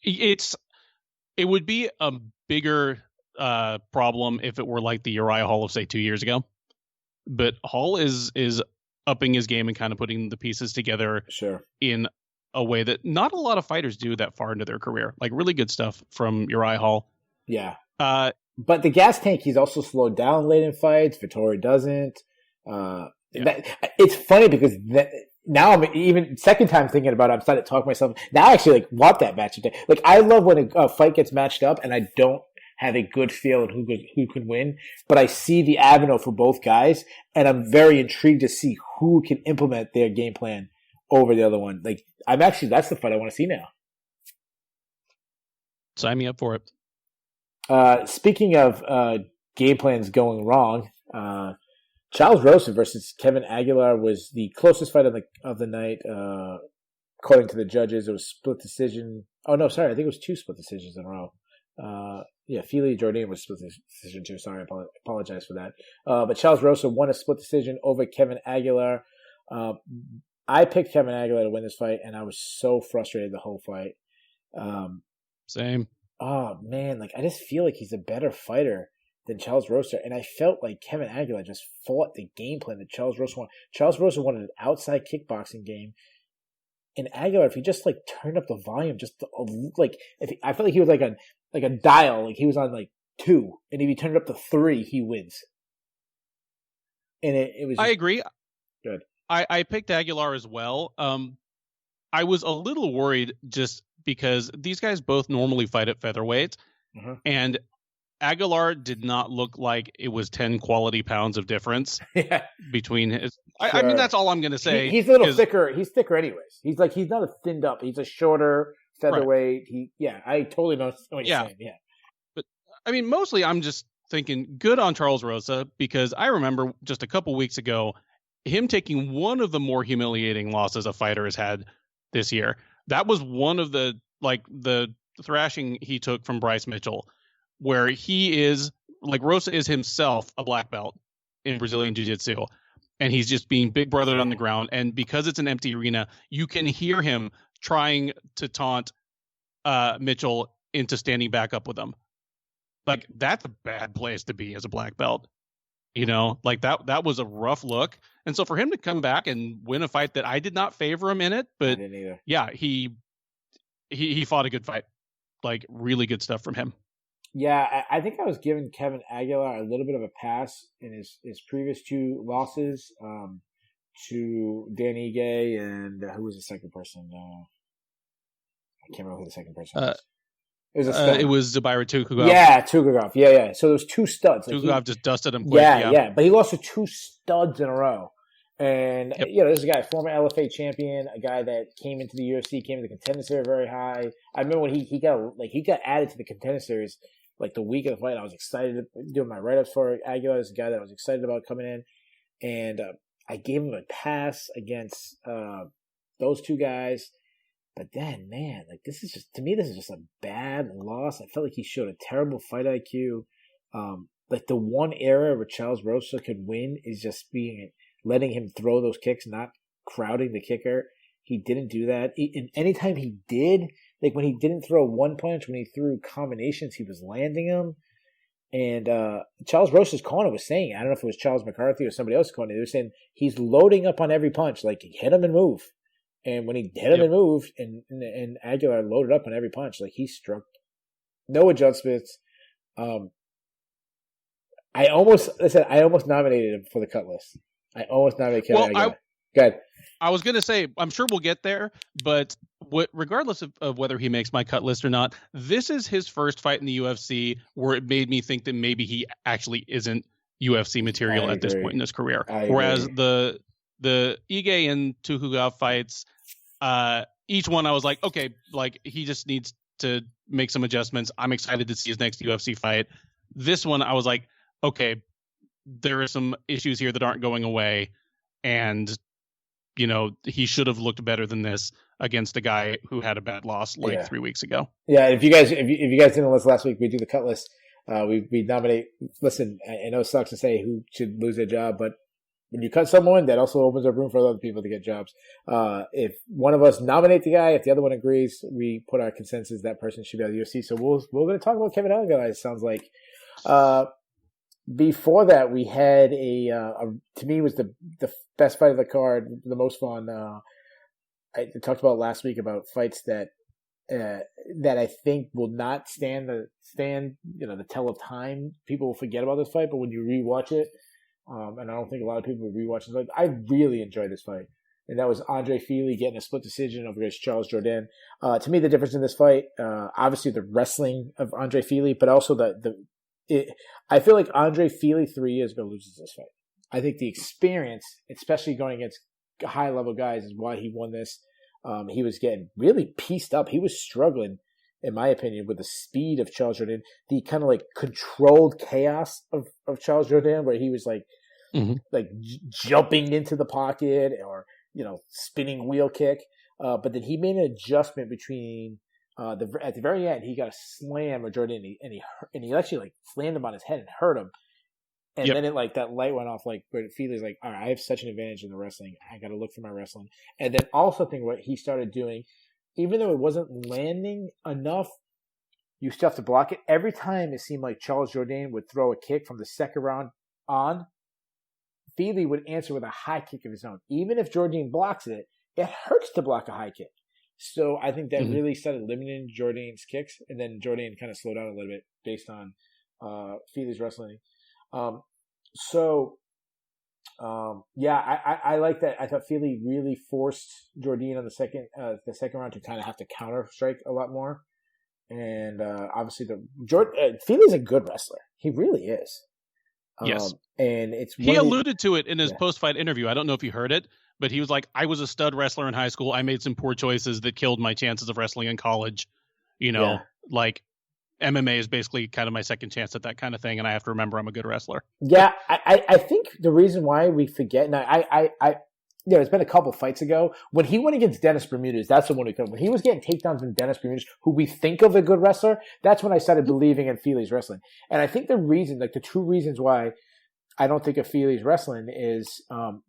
It would be a bigger problem if it were like the Uriah Hall of say 2 years ago. But Hall is upping his game and kind of putting the pieces together in a way that not a lot of fighters do that far into their career. Like really good stuff from Uriah Hall. Yeah. But the gas tank, he's also slowed down late in fights. Vettori doesn't. It's funny because now I'm even second time thinking about it, I'm starting to talk myself. Now I actually want that match. Like I love when a fight gets matched up and I don't have a good feel of who can win, but I see the avenue for both guys, and I'm very intrigued to see who can implement their game plan over the other one. Like that's the fight I want to see now. Sign me up for it. Speaking of game plans going wrong, Charles Rosa versus Kevin Aguilar was the closest fight of the night. According to the judges, it was split decision. Oh no, sorry, I think it was 2 split decisions in a row. Fili Jordan was split decision too. Sorry, I apologize for that. But Charles Rosa won a split decision over Kevin Aguilar. I picked Kevin Aguilar to win this fight, and I was so frustrated the whole fight. Same. Oh man, I just feel like he's a better fighter than Charles Rosa, and I felt like Kevin Aguilar just fought the game plan that Charles Rosa won. Charles Rosa wanted an outside kickboxing game. And Aguilar, if he just turned up the volume, I felt like he was like a dial, like he was on 2, and if he turned it up to 3, he wins. And it was. I agree. Good. I picked Aguilar as well. I was a little worried just because these guys both normally fight at featherweight, and Aguilar did not look like it was 10 quality pounds of difference between his. Sure. I mean, that's all I'm going to say. He's a little thicker. He's thicker anyways. He's not a thinned up. He's a shorter featherweight. Right. I totally know what you're saying. Yeah. But I mean, mostly I'm just thinking good on Charles Rosa, because I remember just a couple weeks ago, him taking one of the more humiliating losses a fighter has had this year. That was one of the thrashing he took from Bryce Mitchell, where he is Rosa is himself a black belt in Brazilian Jiu-Jitsu, and he's just being big brother on the ground. And because it's an empty arena, you can hear him trying to taunt Mitchell into standing back up with him. That's a bad place to be as a black belt. That was a rough look. And so for him to come back and win a fight that I did not favor him in it, but I didn't either. Yeah, he fought a good fight. Really good stuff from him. Yeah, I think I was giving Kevin Aguilar a little bit of a pass in his previous two losses to Dan Ige and who was the second person? I can't remember who the second person was. It was a stud. It was Zubaira Tukhugov. Yeah, Tukhugov. Yeah. So those two studs. Like Tukhugov just dusted him quick. Yeah. But he lost to two studs in a row. And, this is a guy, former LFA champion, a guy that came into the UFC, came into the Contender Series very high. I remember when he got added to the Contender Series like the week of the fight. I was excited doing my write-ups for Aguilar. Is a guy that I was excited about coming in. And I gave him a pass against those two guys. But then, man, like this is just a bad loss. I felt like he showed a terrible fight IQ. Like the one area where Charles Rosa could win is just letting him throw those kicks, not crowding the kicker. He didn't do that. And anytime he did, like when he didn't throw one punch, when he threw combinations, he was landing them. And Charles Rosa's corner was saying, I don't know if it was Charles McCarthy or somebody else's corner, they were saying he's loading up on every punch, like hit him and move. And when he hit him and moved, and Aguilar loaded up on every punch, like he struck no adjustments. I almost nominated him for the cut list. I almost nominated Kevin Aguilar. Go ahead. I was going to say, I'm sure we'll get there, but regardless of whether he makes my cut list or not, this is his first fight in the UFC where it made me think that maybe he actually isn't UFC material at this point in his career. Whereas the Ige and Tukhugov fights, each one I was like, okay, like he just needs to make some adjustments. I'm excited to see his next UFC fight. This one, I was like, okay, there are some issues here that aren't going away, and he should have looked better than this against a guy who had a bad loss 3 weeks ago. Yeah, if you guys didn't listen last week, we do the cut list. We nominate. Listen, I know it sucks to say who should lose their job, but when you cut someone, that also opens up room for other people to get jobs. If one of us nominate the guy, if the other one agrees, we put our consensus that person should be out of the UFC. So we're going to talk about Kevin Aguilar. It sounds like. Before that, we had to me was the best fight of the card, the most fun. I talked about last week about fights that I think will not stand the tell of time. People will forget about this fight, but when you rewatch it, and I don't think a lot of people will rewatch this fight, I really enjoyed this fight. And that was Andre Fili getting a split decision over against Charles Jourdain. To me, the difference in this fight, obviously the wrestling of Andre Fili, but also I feel like Andre Fili 3 years ago loses this fight. I think the experience, especially going against high-level guys, is why he won this. He was getting really pieced up. He was struggling, in my opinion, with the speed of Charles Jourdain, the kind of like controlled chaos of Charles Jourdain, where he was like jumping into the pocket or spinning wheel kick. But then he made an adjustment between. At the very end, he got a slam of Jourdain, and he actually like slammed him on his head and hurt him. And then that light went off. Like, but Fili's like, all right, I have such an advantage in the wrestling. I got to look for my wrestling. And then also think what he started doing, even though it wasn't landing enough, you still have to block it. Every time it seemed like Charles Jourdain would throw a kick from the second round on, Fili would answer with a high kick of his own. Even if Jourdain blocks it, it hurts to block a high kick. So I think that really started limiting Jourdain's kicks, and then Jourdain kind of slowed down a little bit based on Fili's wrestling. I like that. I thought Fili really forced Jourdain on the second round to kind of have to counter strike a lot more. And obviously, Fili's a good wrestler. He really is. Yes, and he alluded to it in his post-fight interview. I don't know if you heard it. But he was like, I was a stud wrestler in high school. I made some poor choices that killed my chances of wrestling in college. Like MMA is basically kind of my second chance at that kind of thing. And I have to remember I'm a good wrestler. Yeah, I think the reason why we forget, and it's been a couple fights ago, when he went against Dennis Bermudez, that's the one when he was getting takedowns from Dennis Bermudez, who we think of a good wrestler, that's when I started believing in Fili's wrestling. And I think the two reasons why I don't think of Fili's wrestling is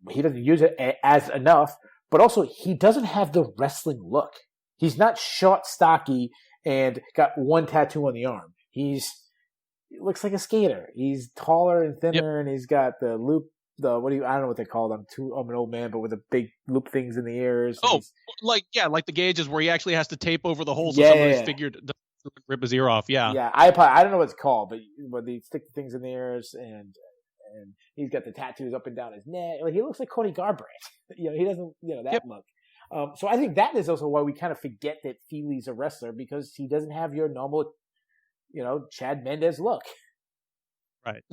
he doesn't use it as enough, but also he doesn't have the wrestling look. He's not short, stocky, and got one tattoo on the arm. He looks like a skater. He's taller and thinner, and he's got the loop. I don't know what they call them. I'm an old man, but with the big loop things in the ears. Oh, like the gauges where he actually has to tape over the holes so somebody's figured rip his ear off. Yeah. Yeah, I don't know what it's called, but when they stick the things in the ears and he's got the tattoos up and down his neck. Like he looks like Cody Garbrandt. He doesn't, that Yep. look. So I think that is also why we kind of forget that Feely's a wrestler, because he doesn't have your normal, Chad Mendez look. Right.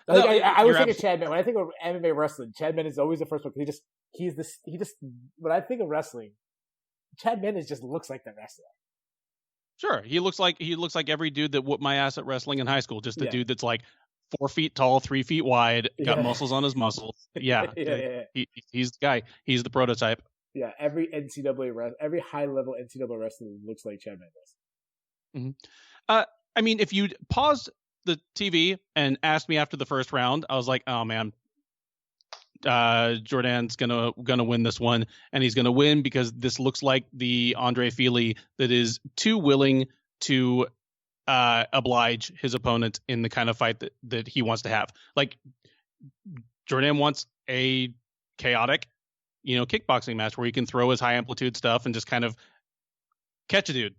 Like, No, I always you're think of Chad Mendez. When I think of MMA wrestling, Chad Mendez is always the first one. When I think of wrestling, Chad Mendez just looks like the wrestler. Sure. He looks like every dude that whooped my ass at wrestling in high school. Just a Yeah. dude that's like 4 feet tall, 3 feet wide, got Yeah. muscles on his muscles. Yeah. Yeah. He's the guy. He's the prototype. Yeah, every every high level NCAA wrestler looks like Chad Mendez. I mean, if you paused the TV and asked me after the first round, I was like, oh man, Jordan's gonna win this one, and he's gonna win because this looks like the Andre Fili that is too willing to oblige his opponent in the kind of fight that he wants to have. Like Jordan wants a chaotic, kickboxing match where he can throw his high amplitude stuff and just kind of catch a dude.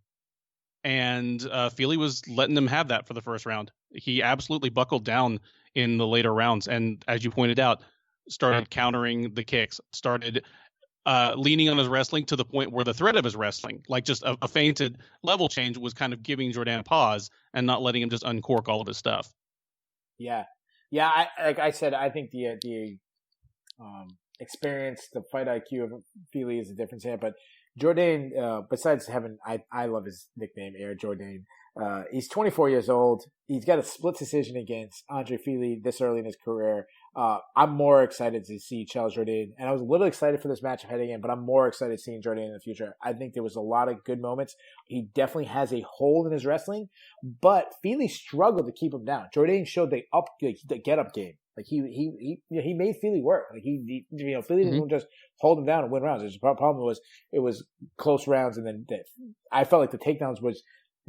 And Fili was letting him have that for the first round. He absolutely buckled down in the later rounds, and as you pointed out, started countering the kicks, started leaning on his wrestling to the point where the threat of his wrestling, like just a feinted level change, was kind of giving Jordan pause and not letting him just uncork all of his stuff. Yeah. Like I said, I think the experience, the fight IQ of Fili is a difference here. But Jordan, besides having, I love his nickname, Air Jordan. He's 24 years old. He's got a split decision against Andre Fili this early in his career. I'm more excited to see Charles Jordan, and I was a little excited for this matchup heading in, but I'm more excited seeing Jordan in the future. I think there was a lot of good moments. He definitely has a hole in his wrestling, but Fili struggled to keep him down. Jordan showed the get up game. Like he made Fili work. Like Fili didn't just hold him down and win rounds. The problem was it was close rounds, and then I felt like the takedowns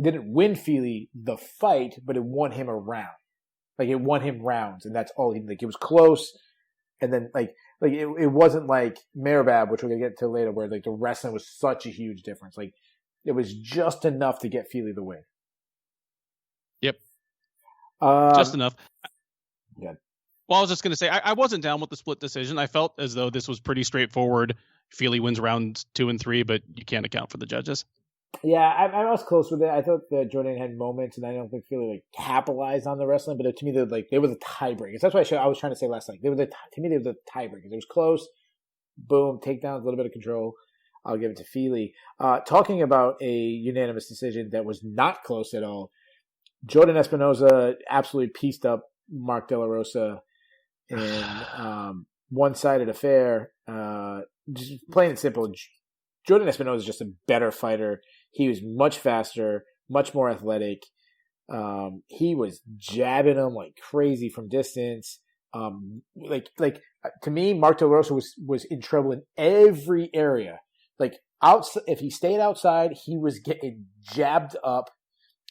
didn't win Fili the fight, but it won him a round. Like it won him rounds, and that's all he like. It was close, and then it wasn't like Merabab, which we're gonna get to later, where like the wrestling was such a huge difference. Like it was just enough to get Fili the win. Yep, Um, just enough. Good. Well, I was just going to say, I wasn't down with the split decision. I felt as though this was pretty straightforward. Fili wins rounds 2 and 3, but you can't account for the judges. Yeah, I was close with it. I thought that Jordan had moments, and I don't think Fili capitalized on the wrestling. But to me, they were the tiebreakers. That's what I was trying to say last night. To me, they were the tiebreakers. It was close. Boom, takedowns, a little bit of control. I'll give it to Fili. Talking about a unanimous decision that was not close at all. Jordan Espinosa absolutely pieced up Mark De La Rosa in one-sided affair. Just plain and simple, Jordan Espinosa is just a better fighter. He was much faster, much more athletic. He was jabbing him like crazy from distance. To me, Mark De La Rosa was in trouble in every area. Like if he stayed outside, he was getting jabbed up.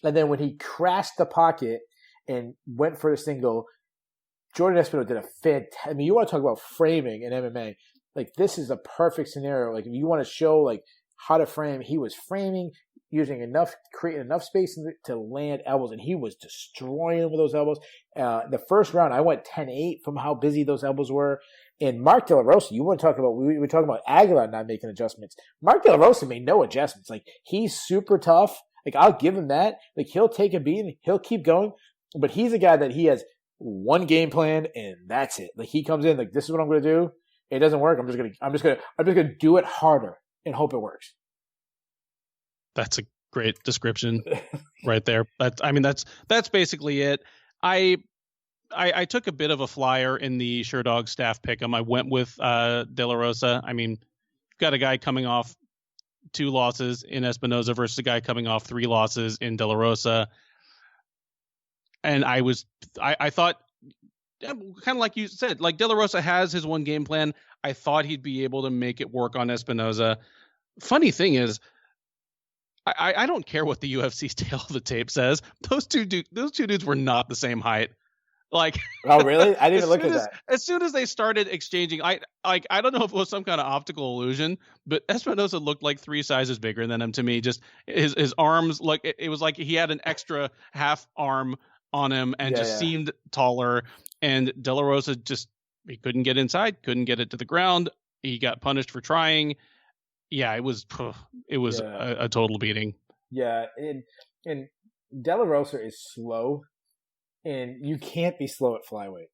And then when he crashed the pocket and went for a single, Jordan Espinosa did a fantastic. I mean, you want to talk about framing in MMA? Like this is a perfect scenario. Like if you want to show like how to frame, he was framing, creating enough space to land elbows, and he was destroying him with those elbows. The first round, I went 10-8 from how busy those elbows were. And Mark De La Rosa, we were talking about Aguilar not making adjustments. Mark De La Rosa made no adjustments. Like he's super tough. Like I'll give him that. Like he'll take a beating, he'll keep going. But he's a guy that he has one game plan, and that's it. Like he comes in like, this is what I'm going to do. It doesn't work. I'm just gonna do it harder and hope it works. That's a great description right there. That's basically it. I took a bit of a flyer in the SureDog staff pick'em. I went with De La Rosa. I mean, you've got a guy coming off 2 losses in Espinosa versus a guy coming off 3 losses in De La Rosa. And I thought, kind of like you said, like De La Rosa has his one game plan. I thought he'd be able to make it work on Espinosa. Funny thing is, I don't care what the UFC's tail of the tape says. Those two dudes were not the same height. Like, Oh, really? I didn't even as look soon at as that. as soon as they started exchanging, I don't know if it was some kind of optical illusion, but Espinosa looked like 3 sizes bigger than him to me. Just his arms, like it was like he had an extra half arm on him and Yeah, just yeah, seemed taller. And De La Rosa just he couldn't get inside, couldn't get it to the ground. He got punished for trying. Yeah, it was yeah, a total beating. yeah. And De La Rosa is slow, and you can't be slow at flyweight.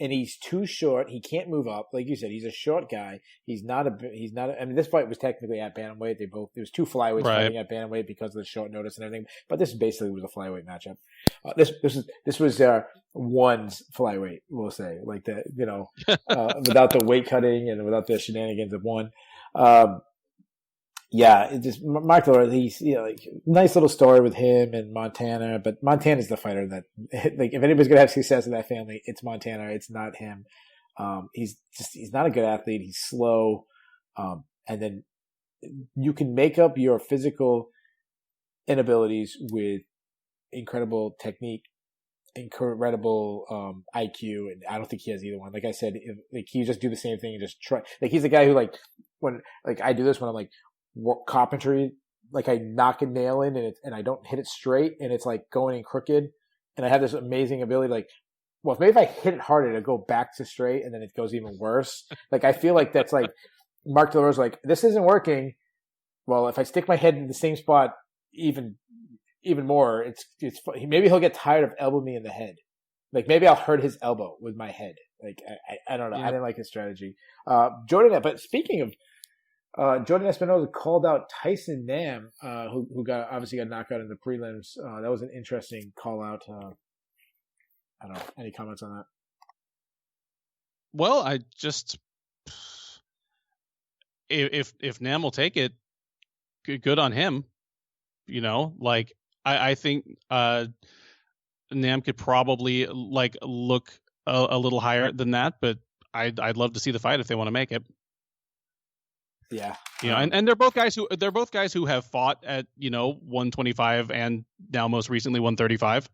And he's too short. He can't move up, like you said. He's a short guy. He's not a. He's not. I mean, this fight was technically at bantamweight. They both. There was two flyweights Right. fighting at bantamweight because of the short notice and everything. But this basically was a flyweight matchup. This was one's flyweight. We'll say like that. Without the weight cutting and without the shenanigans of one. Yeah, it just Mark Lawler. He's like nice little story with him and Montana, but Montana's the fighter that like if anybody's gonna have success in that family, it's Montana. It's not him. He's not a good athlete. He's slow, and then you can make up your physical inabilities with incredible technique, incredible IQ, and I don't think he has either one. Like I said, he just do the same thing and just try. Like he's the guy who when I do this when I'm like carpentry, like I knock a nail in and I don't hit it straight and it's like going in crooked, and I have this amazing ability maybe if I hit it harder it'll go back to straight and then it goes even worse. Like I feel like that's like Mark Delores like this isn't working. Well, if I stick my head in the same spot even more, it's maybe he'll get tired of elbowing me in the head. Like maybe I'll hurt his elbow with my head. Like I don't know. Yeah. I didn't like his strategy. Jordan, but speaking of Jordan Espinosa called out Tyson Nam, who obviously got knocked out in the prelims. That was an interesting call out. I don't know. Any comments on that? Well, I just if Nam will take it, good on him. Like I think Nam could probably like look a little higher than that, but I'd love to see the fight if they want to make it. Yeah. And they're both guys who have fought at 125 and now most recently 135,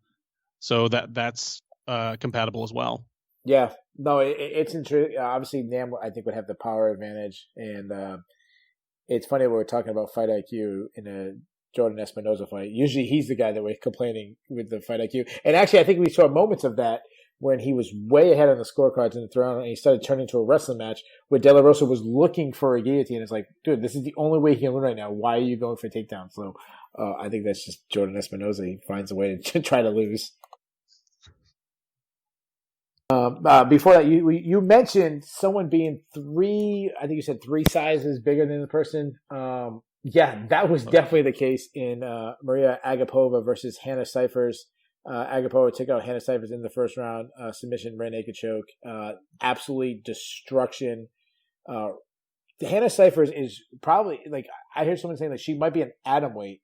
so that's compatible as well. Yeah, no, it's interesting. Obviously, Nam I think would have the power advantage, and it's funny we're talking about fight IQ in a Jordan Espinosa fight. Usually, he's the guy that we're complaining with the fight IQ, and actually, I think we saw moments of that when he was way ahead on the scorecards in the throne and he started turning into a wrestling match where De La Rosa was looking for a guillotine. It's like, dude, this is the only way he can win right now. Why are you going for a takedown? So I think that's just Jordan Espinosa. He finds a way to try to lose. Before that, you mentioned someone being I think you said 3 sizes bigger than the person. Yeah, that was definitely the case in Maria Agapova versus Hannah Cyphers. Agapova took out Hannah Cyphers in the first round, submission, rear naked choke, absolutely destruction. Hannah Cyphers is probably, like, I heard someone saying that she might be an atom weight.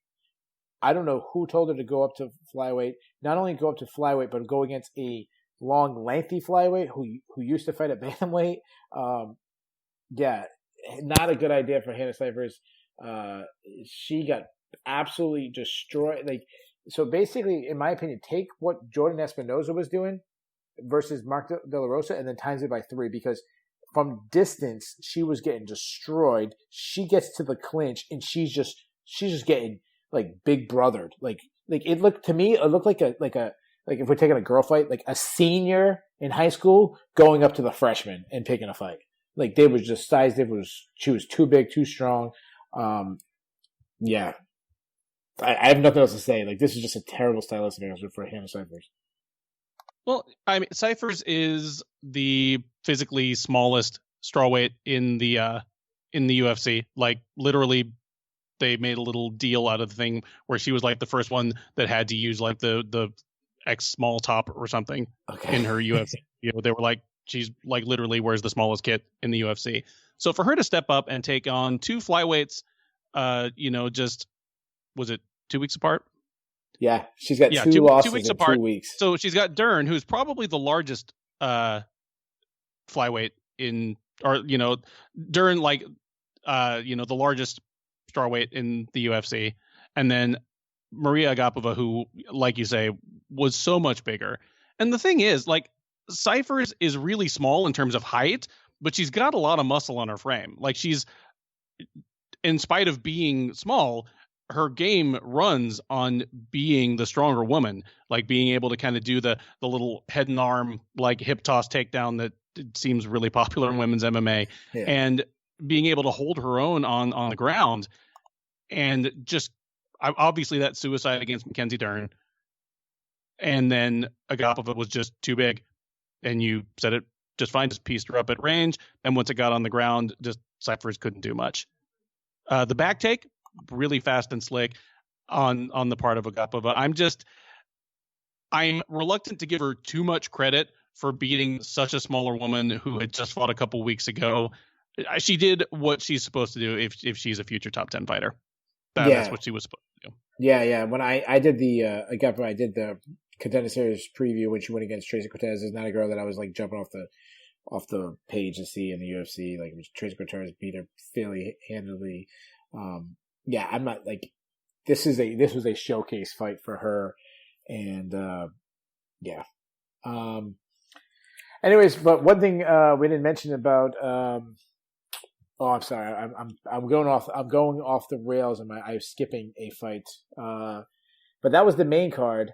I don't know who told her to go up to flyweight. Not only go up to flyweight, but go against a long, lengthy flyweight who used to fight at bantamweight. Yeah, not a good idea for Hannah Cyphers. She got absolutely destroyed. Like, so basically, in my opinion, take what Jordan Espinosa was doing versus Mark De La Rosa and then times it by 3, because from distance she was getting destroyed. She gets to the clinch and she's just getting like big brothered. Like it looked to me, it looked like if we're taking a girl fight, like a senior in high school going up to the freshman and picking a fight. Like they was just size difference. She was too big, too strong. Yeah. I have nothing else to say. Like, this is just a terrible stylistic answer for Hannah Cyphers. Well, I mean, Cyphers is the physically smallest strawweight in the UFC. Like, literally, they made a little deal out of the thing where she was like the first one that had to use like the X small top or something in her UFC. They were like, she's like literally wears the smallest kit in the UFC. So for her to step up and take on 2 flyweights, just was it 2 weeks apart? Yeah, she's got 2 losses 2 weeks in apart. 2 weeks. So she's got Dern, who's probably the largest flyweight in, or Dern, like the largest strawweight in the UFC, and then Maria Agapova, who, like you say, was so much bigger. And the thing is, like, Cyphers is really small in terms of height, but she's got a lot of muscle on her frame. Like, she's, in spite of being small, her game runs on being the stronger woman, like being able to kind of do the little head and arm, like hip toss takedown that seems really popular in women's MMA, and being able to hold her own on the ground. And just, obviously that suicide against Mackenzie Dern. And then Agapova was just too big. And you said it just fine, just pieced her up at range. And once it got on the ground, just Cyphers couldn't do much. The back take, really fast and slick on the part of Agapova. I'm reluctant to give her too much credit for beating such a smaller woman who had just fought a couple weeks ago. She did what she's supposed to do if she's a future top 10 fighter. That's what she was supposed to do. Yeah. When I did the Agapova, I did the Contender Series preview when she went against Tracy Cortez. Is not a girl that I was like jumping off the page to see in the UFC. Like, Tracy Cortez beat her fairly handily. I'm not like, this was a showcase fight for her, and anyways, but one thing we didn't mention about I'm sorry, I'm going off the rails, and I'm skipping a fight. But that was the main card.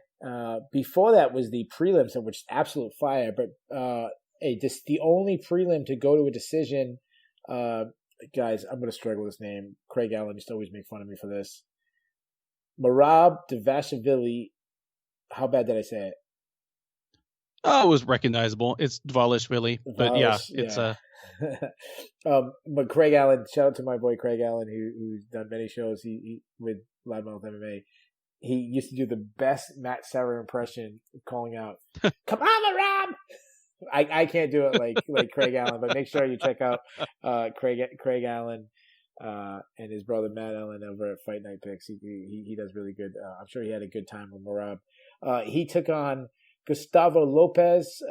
Before that was the prelims, which is absolute fire. But the only prelim to go to a decision. Guys, I'm going to struggle with this name. Craig Allen used to always make fun of me for this. Merab Dvalishvili. How bad did I say it? Oh, it was recognizable. It's Dvalishvili. But it's but Craig Allen, shout out to my boy Craig Allen, who's done many shows he with Loudmouth MMA. He used to do the best Matt Serra impression, calling out, "Come on, Merab!" I can't do it like Craig Allen, but make sure you check out Craig Allen and his brother Matt Allen over at Fight Night Picks. He does really good. I'm sure he had a good time with Merab. He took on Gustavo Lopez,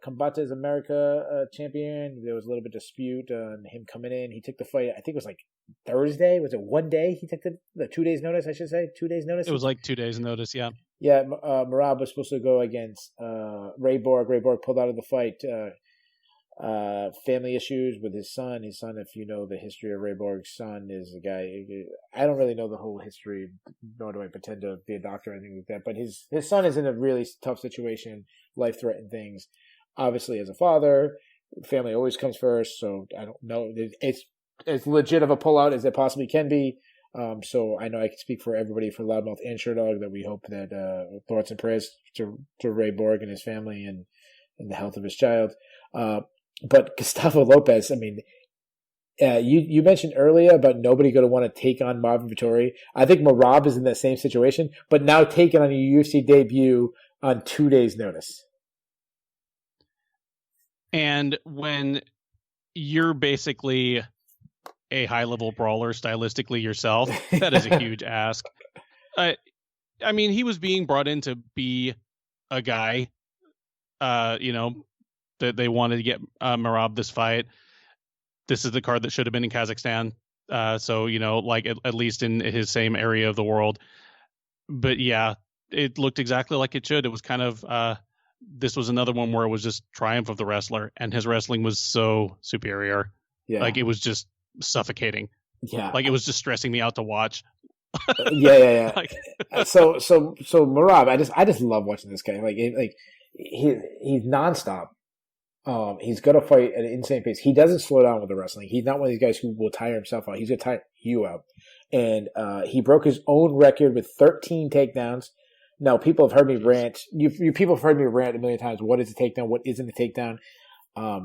Combates America champion. There was a little bit of dispute on him coming in. He took the fight, I think it was like Thursday. Was it one day? He took the 2 days notice, I should say. 2 days notice? It was like 2 days notice, yeah. Yeah, Merab was supposed to go against Ray Borg. Ray Borg pulled out of the fight. Family issues with his son. His son, if you know the history of Ray Borg's son, is a guy. I don't really know the whole history, nor do I pretend to be a doctor or anything like that. But his son is in a really tough situation, life-threatening things. Obviously, as a father, family always comes first. So I don't know. It's as legit of a pullout as it possibly can be. So I know I can speak for everybody, for Loudmouth and Sherdog, that we hope that thoughts and prayers to Ray Borg and his family and the health of his child. But Gustavo Lopez, I mean, you mentioned earlier about nobody going to want to take on Marvin Vettori. I think Merab is in that same situation, but now taking on a UFC debut on 2 days' notice. And when you're basically a high-level brawler stylistically yourself, that is a huge ask. I mean, he was being brought in to be a guy, that they wanted to get Merab this fight. This is the card that should have been in Kazakhstan. So, like at least in his same area of the world. But yeah, it looked exactly like it should. It was kind of, this was another one where it was just triumph of the wrestler, and his wrestling was so superior. Yeah. Like, it was just suffocating. Yeah. Like, it was just stressing me out to watch. Yeah. Like, so Merab, I just love watching this guy. He's nonstop. He's going to fight at an insane pace. He doesn't slow down with the wrestling. He's not one of these guys who will tire himself out. He's going to tire you out. And he broke his own record with 13 takedowns. Now, people have heard me rant. You people have heard me rant a million times. What is a takedown? What isn't a takedown? I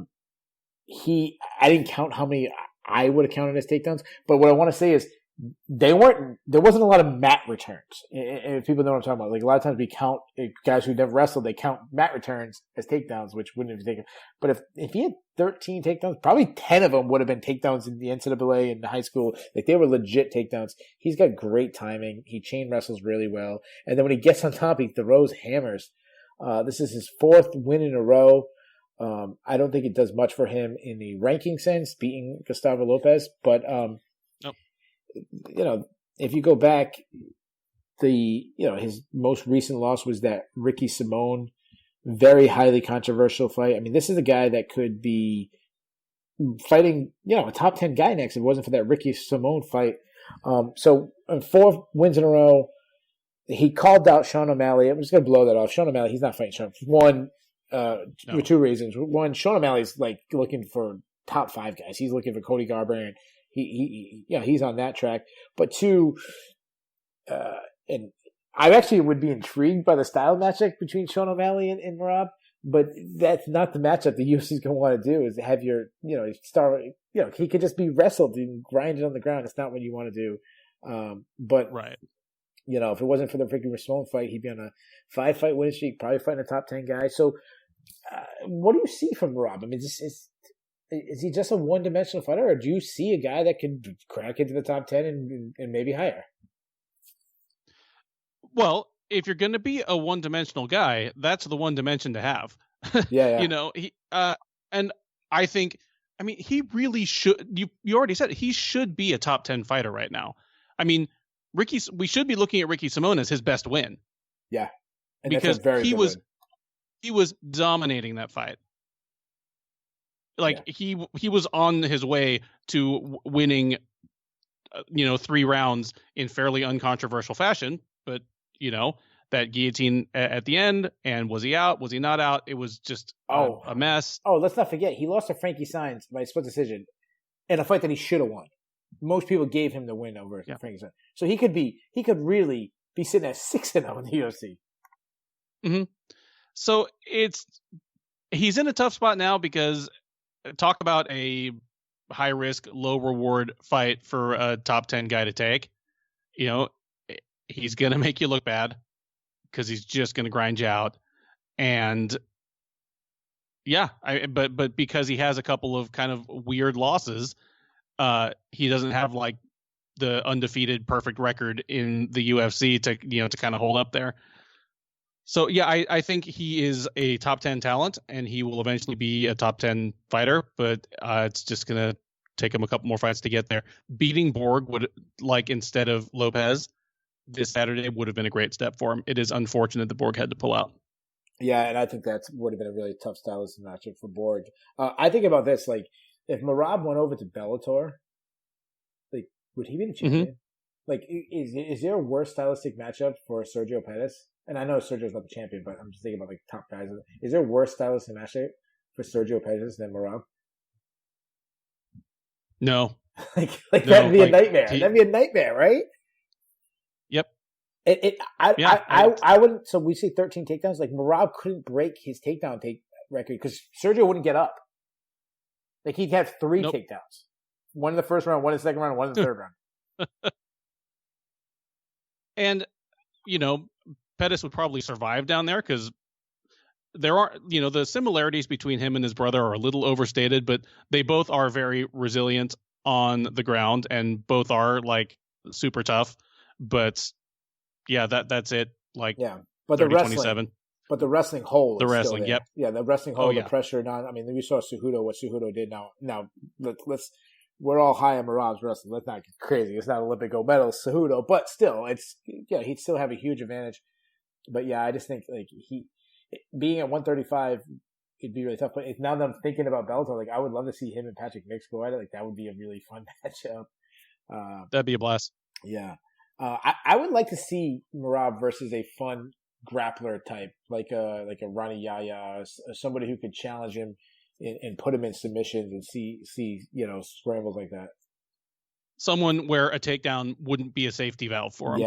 didn't count how many I would have counted as takedowns. But what I want to say is there wasn't a lot of mat returns. If people know what I'm talking about. Like, a lot of times we count guys who never wrestled, they count mat returns as takedowns, which wouldn't have taken. But if he had 13 takedowns, probably 10 of them would have been takedowns in the NCAA and high school. Like, they were legit takedowns. He's got great timing. He chain wrestles really well. And then when he gets on top, he throws hammers. This is his 4th win in a row. I don't think it does much for him in the ranking sense, beating Gustavo Lopez, but if you go back, his most recent loss was that Ricky Simone very highly controversial fight. I mean, this is a guy that could be fighting, a top 10 guy next if it wasn't for that Ricky Simone fight. So 4 wins in a row. He called out Sean O'Malley. I'm just going to blow that off. Sean O'Malley, he's not fighting Sean. One, for 2 reasons. One, Sean O'Malley's like looking for top 5 guys. He's looking for Cody Garbrandt. He's on that track. But 2, and I actually would be intrigued by the style matchup between Sean O'Malley and Merab, but that's not the matchup the UFC is going to want to do. Is have your star. He could just be wrestled and grinded on the ground. It's not what you want to do. But right. If it wasn't for the freaking Simone fight, he'd be on a 5-fight winning streak, probably fighting a top 10 guy. So, what do you see from Merab? I mean, is he just a one-dimensional fighter, or do you see a guy that can crack into the top 10 and maybe higher? Well, if you're going to be a one-dimensional guy, that's the one dimension to have. Yeah. He and I think, I mean, he really should. You already said it, he should be a top 10 fighter right now. I mean, we should be looking at Ricky Simone as his best win. Yeah, and because he was dominating that fight. Like he was on his way to winning, 3 rounds in fairly uncontroversial fashion, but that guillotine at the end, and was he out? Was he not out? It was just a mess. Oh, let's not forget, he lost to Frankie Saenz by split decision in a fight that he should have won. Most people gave him the win over Frankie Saenz. So he could really be sitting at 6-0 in the UFC. Mm-hmm. So he's in a tough spot now, because talk about a high risk, low reward fight for a top 10 guy to take. He's going to make you look bad because he's just going to grind you out. And but because he has a couple of kind of weird losses, he doesn't have like the undefeated perfect record in the UFC to kind of hold up there. So I think he is a top 10 talent, and he will eventually be a top 10 fighter, but it's just going to take him a couple more fights to get there. Beating Borg instead of Lopez this Saturday would have been a great step for him. It is unfortunate that Borg had to pull out. Yeah, and I think that would have been a really tough stylistic matchup for Borg. I think about this, like, if Merab went over to Bellator, like, would he be the champion? Mm-hmm. Like, is there a worse stylistic matchup for Sergio Pettis? And I know Sergio's not the champion, but I'm just thinking about like top guys. Is there a worse stylistic matchup for Sergio Pettis than Merab? No. No, that'd be a nightmare. That'd be a nightmare, right? Yep. I wouldn't. So we see 13 takedowns. Like, Merab couldn't break his takedown record because Sergio wouldn't get up. Like, he'd have 3 takedowns. One in the first round, one in the second round, one in the third round. And, Pettis would probably survive down there, because there are, the similarities between him and his brother are a little overstated, but they both are very resilient on the ground, and both are like super tough. But that's it. Like, but 30, 27. But the wrestling hole. The wrestling, yep. Yeah, the wrestling hole, the pressure. I mean, we saw what Cejudo did. Now we're all high on Merab's wrestling. Let's not get crazy. It's not Olympic gold medal, Cejudo, but still, he'd still have a huge advantage. But I just think like he being at 135, it'd be really tough. But now that I'm thinking about Bellator, like, I would love to see him and Patrick Mix go at it. Like, that would be a really fun matchup. That'd be a blast. Yeah. I would like to see Merab versus a fun grappler type, like a Ronnie Yaya, somebody who could challenge him and put him in submissions and see scrambles like that. Someone where a takedown wouldn't be a safety valve for him.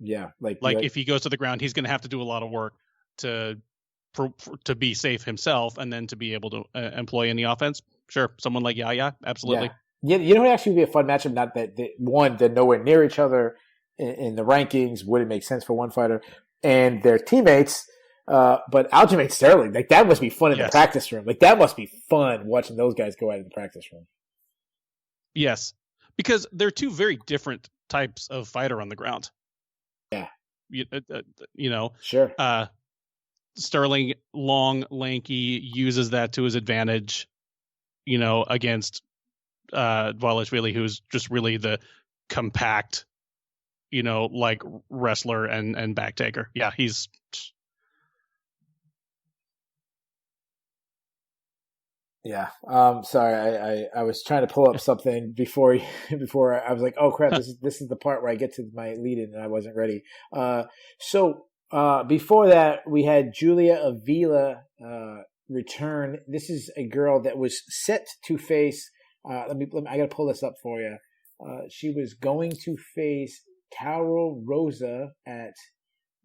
Yeah. Like if he goes to the ground, he's going to have to do a lot of work to be safe himself, and then to be able to employ any offense. Sure, someone like Yaya, absolutely. Yeah, it actually be a fun matchup. Not that they're nowhere near each other in the rankings. Wouldn't make sense for one fighter and their teammates. But Aljamain Sterling, like, that must be fun in the practice room. Like, that must be fun watching those guys go out in the practice room. Yes, because they're 2 very different types of fighter on the ground. Yeah. Sure. Sterling, long, lanky, uses that to his advantage, against Dvalishvili, who's just really the compact, like, wrestler and back taker. Yeah, he's Yeah. Sorry, I was trying to pull up something before before I was like, oh crap, this is the part where I get to my lead in and I wasn't ready. Before that we had Julia Avila return. This is a girl that was set to face I gotta pull this up for you. She was going to face Carol Rosa at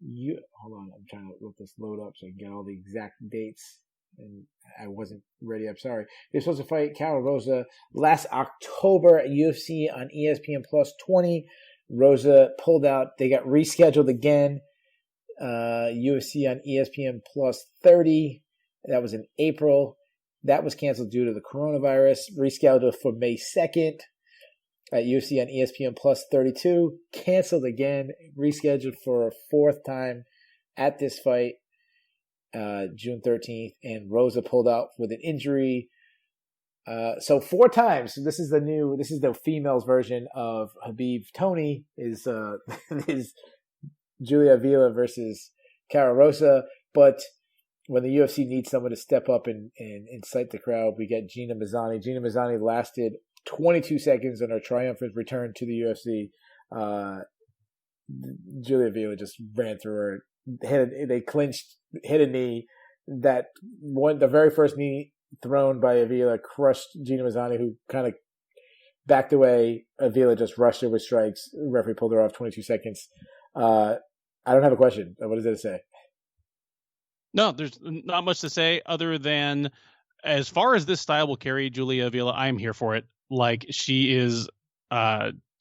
hold on, I'm trying to let this load up so I can get all the exact dates. And I wasn't ready. I'm sorry. They're supposed to fight Carol Rosa last October at UFC on ESPN Plus 20. Rosa pulled out. They got rescheduled again. UFC on ESPN Plus 30. That was in April. That was canceled due to the coronavirus. Rescheduled for May 2nd at UFC on ESPN Plus 32. Canceled again. Rescheduled for a fourth time at this fight. June 13th, and Rosa pulled out with an injury. So 4 times. This is the females version of Habib Tony is is Julia Avila versus Cara Rosa. But when the UFC needs someone to step up and incite the crowd, we get Gina Mazzani. Gina Mazzani lasted 22 seconds on her triumphant return to the UFC. Julia Avila just ran through her. They clinched, hit a knee. The very first knee thrown by Avila crushed Gina Mazzani, who kind of backed away. Avila just rushed her with strikes. The referee pulled her off 22 seconds. I don't have a question. What is there to say? No, there's not much to say other than as far as this style will carry Julia Avila, I'm here for it. Like, she is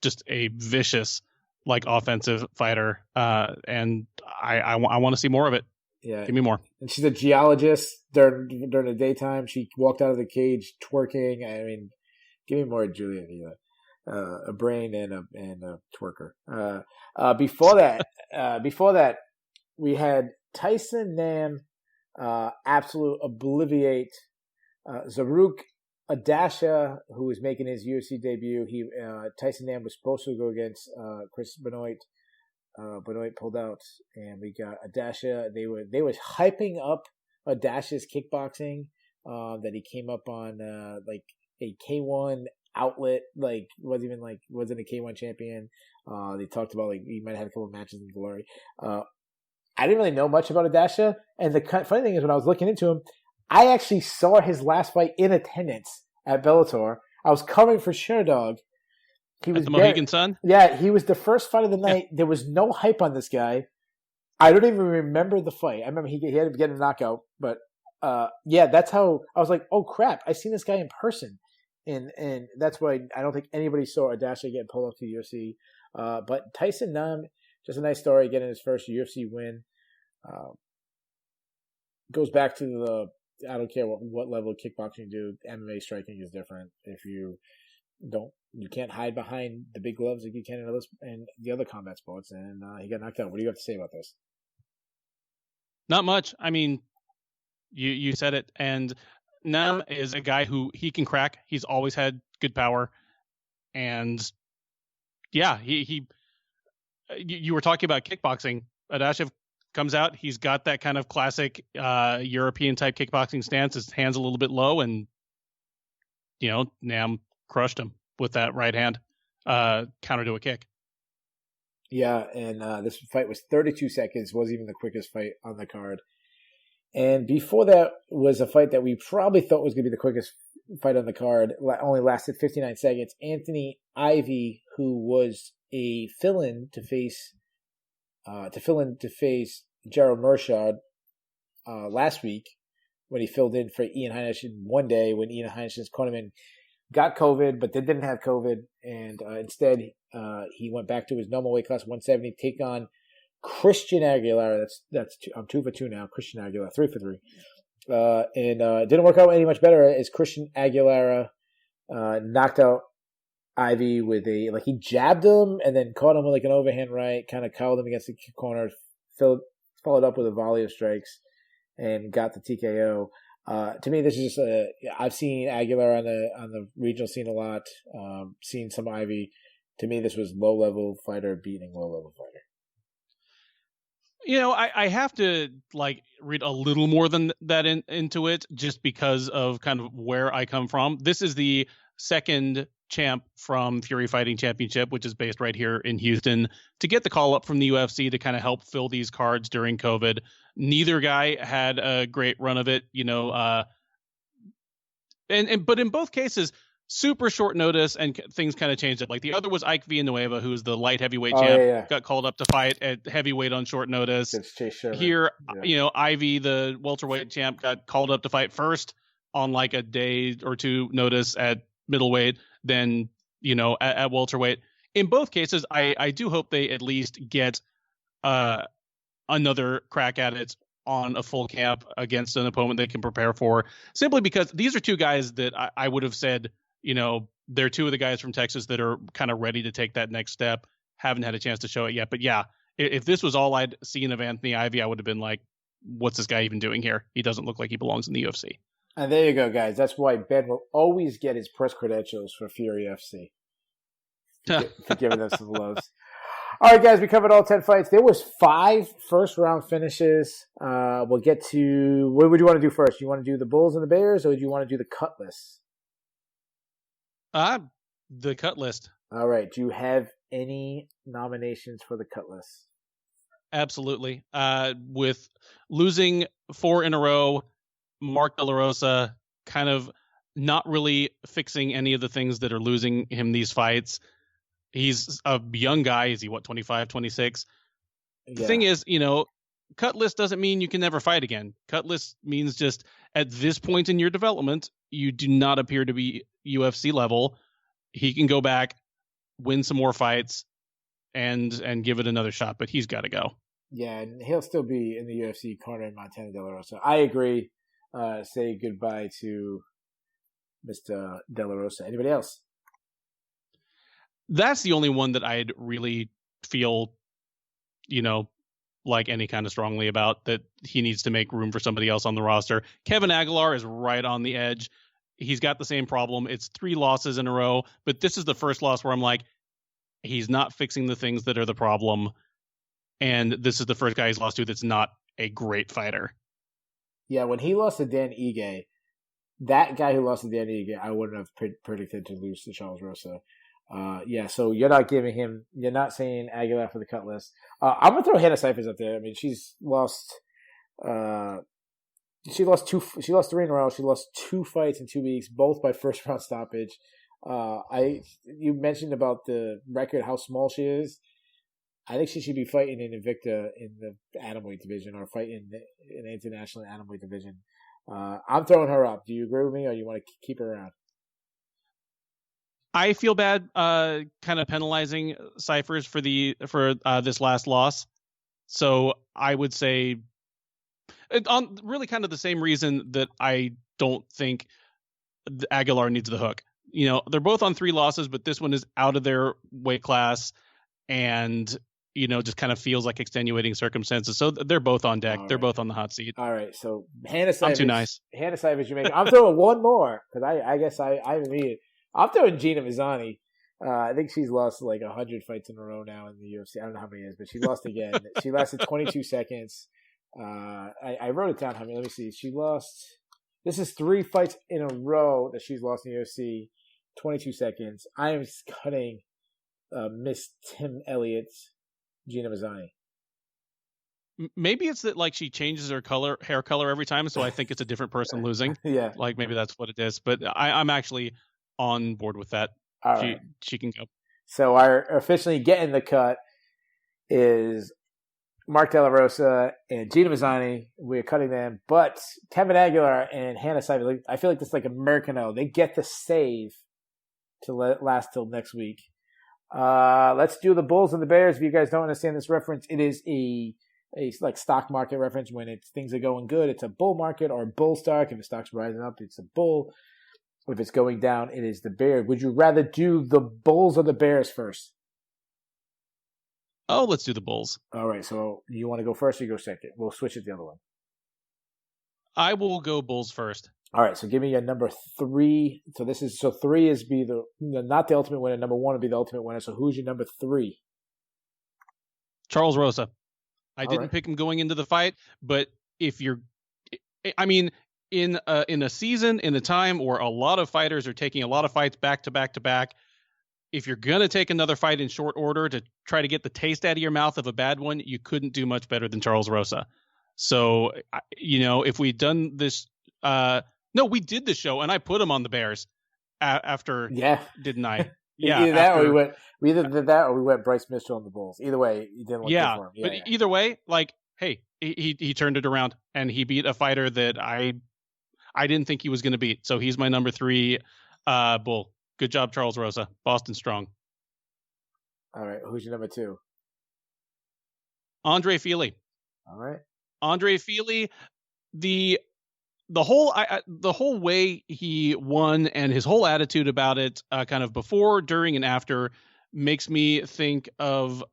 just a vicious, like, offensive fighter, and I want to see more of it. Yeah, give me more. And she's a geologist during the daytime. She walked out of the cage twerking. I mean, give me more Julia Avila, a brain and a twerker. Before that, we had Tyson Nam absolute obliviate Zaruk Adasha, who was making his UFC debut. Tyson Nam was supposed to go against Chris Benoit. Benoit pulled out, and we got Adasha. They were hyping up Adasha's kickboxing. That he came up on like a K1 outlet, like wasn't a K1 champion. They talked about like he might have had a couple of matches in Glory. I didn't really know much about Adasha, and the funny thing is when I was looking into him, I actually saw his last fight in attendance at Bellator. I was covering for Sherdog. He was the Mohegan Sun? Yeah, he was the first fight of the night. There was no hype on this guy. I don't even remember the fight. I remember he had to get a knockout, but that's how I was like, oh crap, I've seen this guy in person, and that's why I don't think anybody saw Adasha get pulled up to UFC. But Tyson Nam, just a nice story, getting his first UFC win. Goes back to I don't care what level of kickboxing you do. MMA striking is different. If you can't hide behind the big gloves like you can in the other combat sports. And he got knocked out. What do you have to say about this? Not much. I mean, you said it. And Nam is a guy who he can crack. He's always had good power. And yeah, you were talking about kickboxing. Adashev comes out. He's got that kind of classic European type kickboxing stance. His hand's a little bit low, and Nam crushed him with that right hand counter to a kick. Yeah, and this fight was 32 seconds. Wasn't even the quickest fight on the card. And before that was a fight that we probably thought was going to be the quickest fight on the card. Only lasted 59 seconds. Anthony Ivy, who was a fill-in to face Gerald Mershad last week when he filled in for Ian Heinisch in one day when Ian Heinisch's cornerman got COVID, but they didn't have COVID, and instead he went back to his normal weight class, 170, take on Christian Aguilera. I'm 2 for 2 now. Christian Aguilera, 3 for 3, and it didn't work out any much better as Christian Aguilera knocked out Ivy with he jabbed him and then caught him with an overhand right, kind of cowed him against the corner, followed up with a volley of strikes, and got the TKO. To me, this is just I've seen Aguilera on the regional scene a lot. Seen some Ivy. To me, this was low level fighter beating low level fighter. I have to read a little more than that into it, just because of kind of where I come from. This is the second champ from Fury Fighting Championship, which is based right here in Houston, to get the call up from the UFC to kind of help fill these cards during COVID. Neither guy had a great run of it, but in both cases, super short notice, and things kind of changed it. Like the other was Ike Villanueva, who's the light heavyweight champ, got called up to fight at heavyweight on short notice. Here, Ivy, the welterweight champ, got called up to fight first on like a day or two notice at middleweight, then at welterweight. In both cases, I do hope they at least get another crack at it on a full camp against an opponent they can prepare for, simply because these are two guys that I would have said, they're two of the guys from Texas that are kind of ready to take that next step. Haven't had a chance to show it yet. But yeah, if this was all I'd seen of Anthony Ivy, I would have been like, what's this guy even doing here? He doesn't look like he belongs in the UFC. And there you go, guys. That's why Ben will always get his press credentials for Fury FC. For giving them some loves. All right, guys, we covered all 10 fights. There was 5 first-round finishes. We'll get to – what would you want to do first? You want to do the Bulls and the Bears, or do you want to do the cut list? The cut list. All right. Do you have any nominations for the cut list? Absolutely. With losing 4 in a row, Mark De La Rosa kind of not really fixing any of the things that are losing him these fights. He's a young guy. Is he, 25, 26? The thing is, cut list doesn't mean you can never fight again. Cut list means just at this point in your development, you do not appear to be UFC level. He can go back, win some more fights, and give it another shot, but he's got to go. Yeah, and he'll still be in the UFC cornering Montana De La Rosa. I agree. Say goodbye to Mr. De La Rosa. Anybody else? That's the only one that I'd really feel, like any kind of strongly about, that he needs to make room for somebody else on the roster. Kevin Aguilar is right on the edge. He's got the same problem. It's 3 losses in a row, but this is the first loss where I'm like, he's not fixing the things that are the problem. And this is the first guy he's lost to that's not a great fighter. Yeah, when he lost to Dan Ige, that guy who lost to Dan Ige, I wouldn't have predicted to lose to Charles Rosa. So you're not saying Aguilar for the cut list. I'm going to throw Hannah Cifers up there. I mean, she's lost, she lost 3 in a row. She lost 2 fights in 2 weeks, both by first round stoppage. You mentioned about the record, how small she is. I think she should be fighting in Invicta in the atomweight division, or fighting in the international atomweight division. I'm throwing her up. Do you agree with me, or you want to keep her around? I feel bad kind of penalizing Cifers for this last loss. So I would say, on really kind of the same reason that I don't think Aguilar needs the hook. They're both on 3 losses, but this one is out of their weight class and, just kind of feels like extenuating circumstances. So they're both on deck. They're both on the hot seat. All right. So Hannah Cifers. I'm too nice. Hannah Cifers, you make. I'm throwing one more because I guess I haven't made it. I'm throwing Gina Mazzani. I think she's lost like 100 fights in a row now in the UFC. I don't know how many it is, but she lost again. She lasted 22 seconds. I wrote it down. How many? Let me see. She lost. This is 3 fights in a row that she's lost in the UFC. 22 seconds. I am cutting Miss Tim Elliott's Gina Mazzani. Maybe it's that she changes her hair color every time, so I think it's a different person losing. Yeah. Maybe that's what it is. But I'm actually on board with that. All right. She can go. So our officially getting the cut is Mark De La Rosa and Gina Mazzani. We're cutting them, but Kevin Aguilar and Hannah Cifers, I feel like this is like Americano. They get the save to last till next week. Let's do the Bulls and the Bears. If you guys don't understand this reference, it is a like stock market reference. When things are going good, it's a bull market or bull stock. If the stock's rising up, it's a bull. If it's going down, it is the Bears. Would you rather do the Bulls or the Bears first? Oh, let's do the Bulls. All right. So you want to go first or you go second? We'll switch it to the other one. I will go Bulls first. All right. So give me your number 3. So 3 is not the ultimate winner. Number 1 would be the ultimate winner. So who's your number 3? Charles Rosa. I All didn't right. pick him going into the fight, but if you're, I mean, in a season, in a time where a lot of fighters are taking a lot of fights back to back to back, if you're going to take another fight in short order to try to get the taste out of your mouth of a bad one, you couldn't do much better than Charles Rosa. So, if we'd done this, no, we did the show and I put him on the Bears after, Yeah. didn't I? Yeah. Either that or we either did that or we went Bryce Mitchell on the Bulls. Either way, you didn't look good for him. But either way, like, hey, he turned it around and he beat a fighter that I didn't think he was going to beat. So he's my number 3 Bull. Good job, Charles Rosa. Boston strong. All right. Who's your number 2? Andre Fili. All right. Andre Fili, the whole way he won and his whole attitude about it, kind of before, during, and after, makes me think of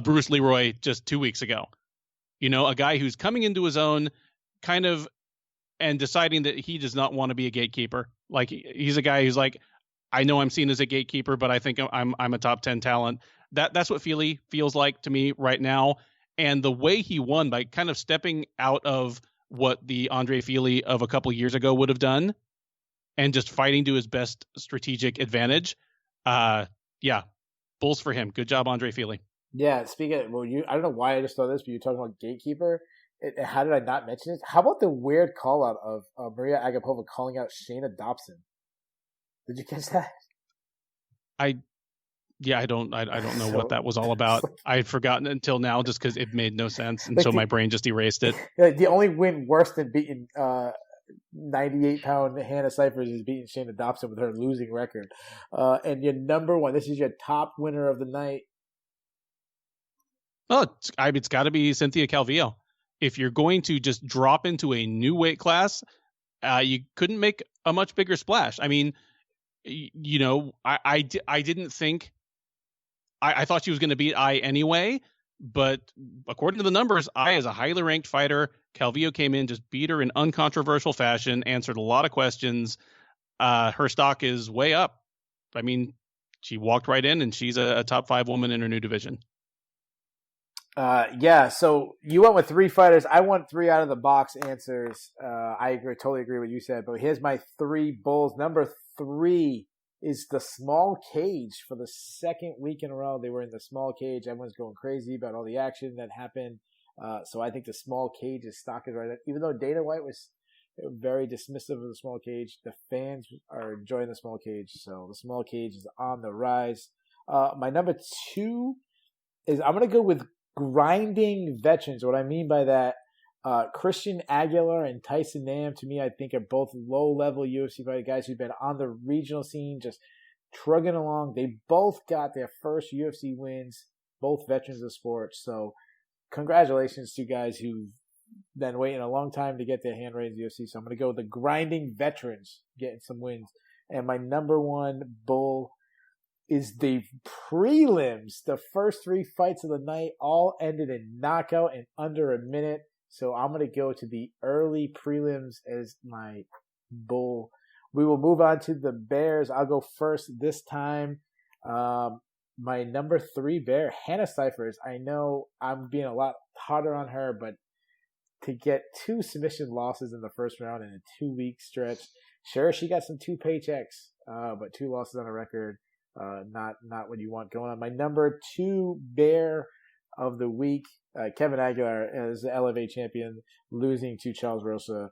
Bruce Leroy just 2 weeks ago. A guy who's coming into his own, kind of, and deciding that he does not want to be a gatekeeper. Like, he's a guy who's like, I know I'm seen as a gatekeeper, but I think I'm a top 10 talent. That's what Fili feels like to me right now. And the way he won by kind of stepping out of what the Andre Fili of a couple years ago would have done and just fighting to his best strategic advantage. Bulls for him. Good job, Andre Fili. Yeah, speaking of, I don't know why I just thought this, but you're talking about gatekeeper. How did I not mention it? How about the weird call out of Maria Agapova calling out Shayna Dobson? Did you catch that? I don't know what that was all about. I had forgotten until now just because it made no sense. And so my brain just erased it. The only win worse than beating 98-pound Hannah Cyphers is beating Shayna Dobson with her losing record. And your number 1, this is your top winner of the night. Oh, it's got to be Cynthia Calvillo. If you're going to just drop into a new weight class, you couldn't make a much bigger splash. I mean, I didn't think, I thought she was going to beat I anyway, but according to the numbers, I, as a highly ranked fighter, Calvillo came in, just beat her in uncontroversial fashion, answered a lot of questions. Her stock is way up. I mean, she walked right in and she's a top 5 woman in her new division. So you went with 3 fighters. I want 3 out of the box answers. I totally agree with what you said, but here's my 3 bulls. Number 3 is the small cage. For the second week in a row, they were in the small cage. Everyone's going crazy about all the action that happened. So I think the small cage's stock is right. Even though Dana White was very dismissive of the small cage, the fans are enjoying the small cage. So the small cage is on the rise. My number 2 is, I'm going to go with grinding veterans. What I mean by that, Christian Aguilar and Tyson Nam, to me, I think are both low-level UFC fighter guys who've been on the regional scene, just trugging along. They both got their first UFC wins, both veterans of sports. So congratulations to guys who've been waiting a long time to get their hand raised in the UFC. So I'm going to go with the grinding veterans getting some wins. And my number 1 bull is the prelims. The first 3 fights of the night all ended in knockout in under a minute. So I'm going to go to the early prelims as my bull. We will move on to the Bears. I'll go first this time. My number 3 bear, Hannah Cyphers. I know I'm being a lot harder on her, but to get 2 submission losses in the first round in a 2-week stretch, sure, she got some 2 paychecks, but 2 losses on her record. Not what you want going on. My number 2 bear of the week, Kevin Aguilar, as the LFA champion, losing to Charles Rosa.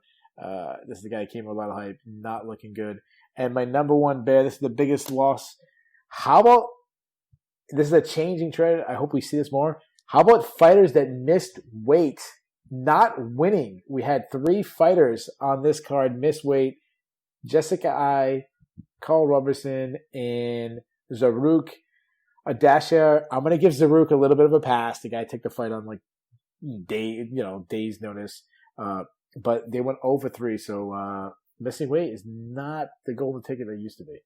This is the guy who came with a lot of hype, not looking good. And my number 1 bear, this is the biggest loss. How about, this is a changing trend, I hope we see this more. How about fighters that missed weight, not winning? We had 3 fighters on this card miss weight. Jessica Ai, Carl Robertson, and Zaruk Adasha. I'm going to give Zaruk a little bit of a pass. The guy took the fight on days notice. But they went over 3. So missing weight is not the golden ticket they used to be.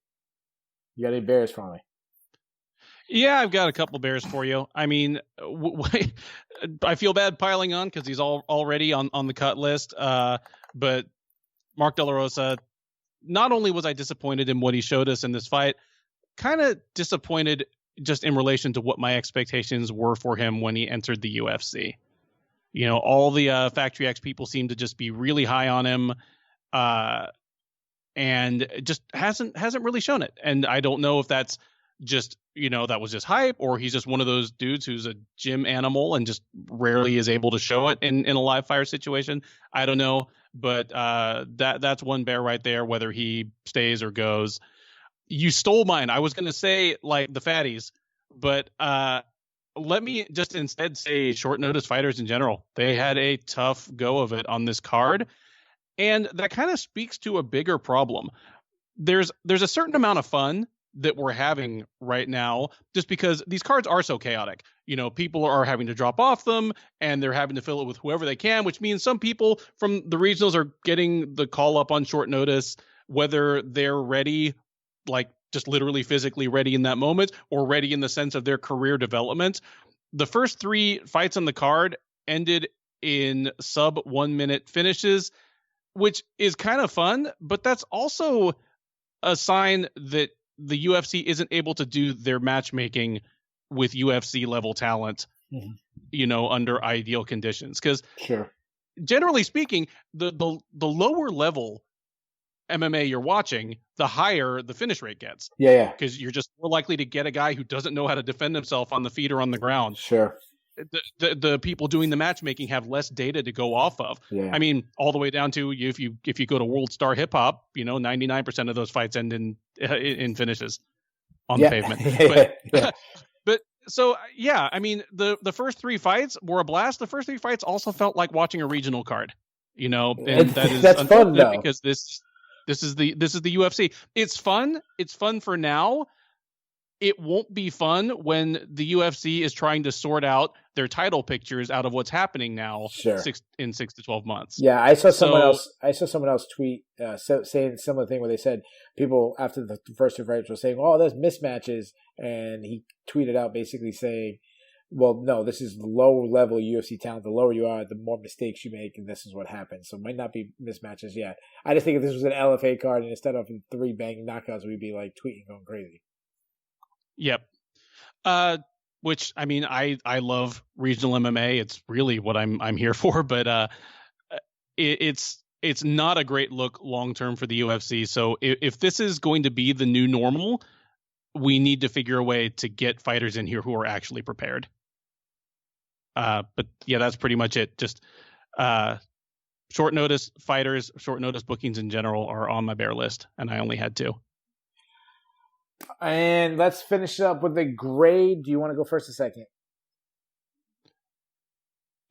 You got any bears for me? Yeah, I've got a couple bears for you. I mean, I feel bad piling on because he's already on the cut list. But Mark De La Rosa, not only was I disappointed in what he showed us in this fight, kind of disappointed just in relation to what my expectations were for him when he entered the UFC. All the Factory X people seem to just be really high on him, and just hasn't really shown it. And I don't know if that's just that was just hype, or he's just one of those dudes who's a gym animal and just rarely is able to show it in a live fire situation. I don't know, but that's one bear right there, whether he stays or goes. You stole mine. I was going to say like the fatties, but let me just instead say short notice fighters in general. They had a tough go of it on this card, and that kind of speaks to a bigger problem. There's a certain amount of fun that we're having right now just because these cards are so chaotic. People are having to drop off them and they're having to fill it with whoever they can, which means some people from the regionals are getting the call up on short notice, whether they're ready, like just literally physically ready in that moment, or ready in the sense of their career development. The first 3 fights on the card ended in sub 1 minute finishes, which is kind of fun, but that's also a sign that the UFC isn't able to do their matchmaking with UFC level talent, under ideal conditions. Because generally speaking, the lower level MMA you're watching, the higher the finish rate gets. Yeah. Because you're just more likely to get a guy who doesn't know how to defend himself on the feet or on the ground. Sure. The people doing the matchmaking have less data to go off of. Yeah. I mean, all the way down to if you go to World Star Hip Hop, 99% of those fights end in finishes on the pavement. But so I mean, the first 3 fights were a blast. The first 3 fights also felt like watching a regional card. And that's fun though, because this is the UFC. It's fun. It's fun for now. It won't be fun when the UFC is trying to sort out their title pictures out of what's happening now. 6 to 12 months. Yeah, I saw someone else tweet saying similar thing where they said people after the first 2 fights were saying, "Oh, there's mismatches," and he tweeted out basically saying, "Well, no, this is low level UFC talent. The lower you are, the more mistakes you make, and this is what happens. So it might not be mismatches yet." I just think if this was an LFA card and instead of 3 banging knockouts, we'd be like tweeting going crazy. Yep. Which I mean, I love regional MMA. It's really what I'm here for. But it's not a great look long term for the UFC. So if this is going to be the new normal, we need to figure a way to get fighters in here who are actually prepared. But yeah, that's pretty much it. Just short notice fighters, short notice bookings in general are on my bear list, and I only had 2. And let's finish up with the grade. Do you want to go first or second?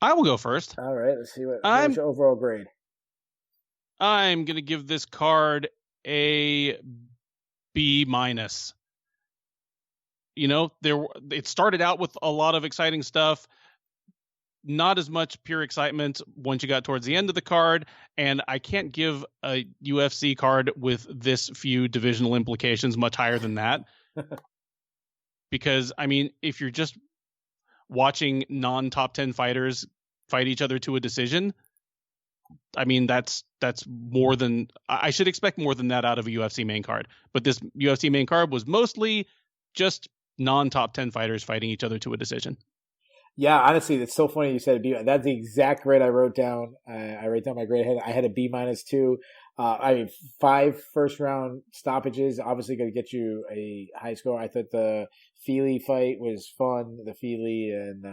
I will go first. All right. Let's see what's your overall grade. I'm going to give this card a B-. It started out with a lot of exciting stuff. Not as much pure excitement once you got towards the end of the card, and I can't give a UFC card with this few divisional implications much higher than that. Because, I mean, if you're just watching non-top 10 fighters fight each other to a decision, I mean, that's more than... I should expect more than that out of a UFC main card. But this UFC main card was mostly just non-top 10 fighters fighting each other to a decision. Yeah, honestly, it's so funny you said B. That's the exact grade I wrote down. I wrote down my grade. I had a B- too. 5 first round stoppages, obviously going to get you a high score. I thought the Feely fight was fun. The Feely and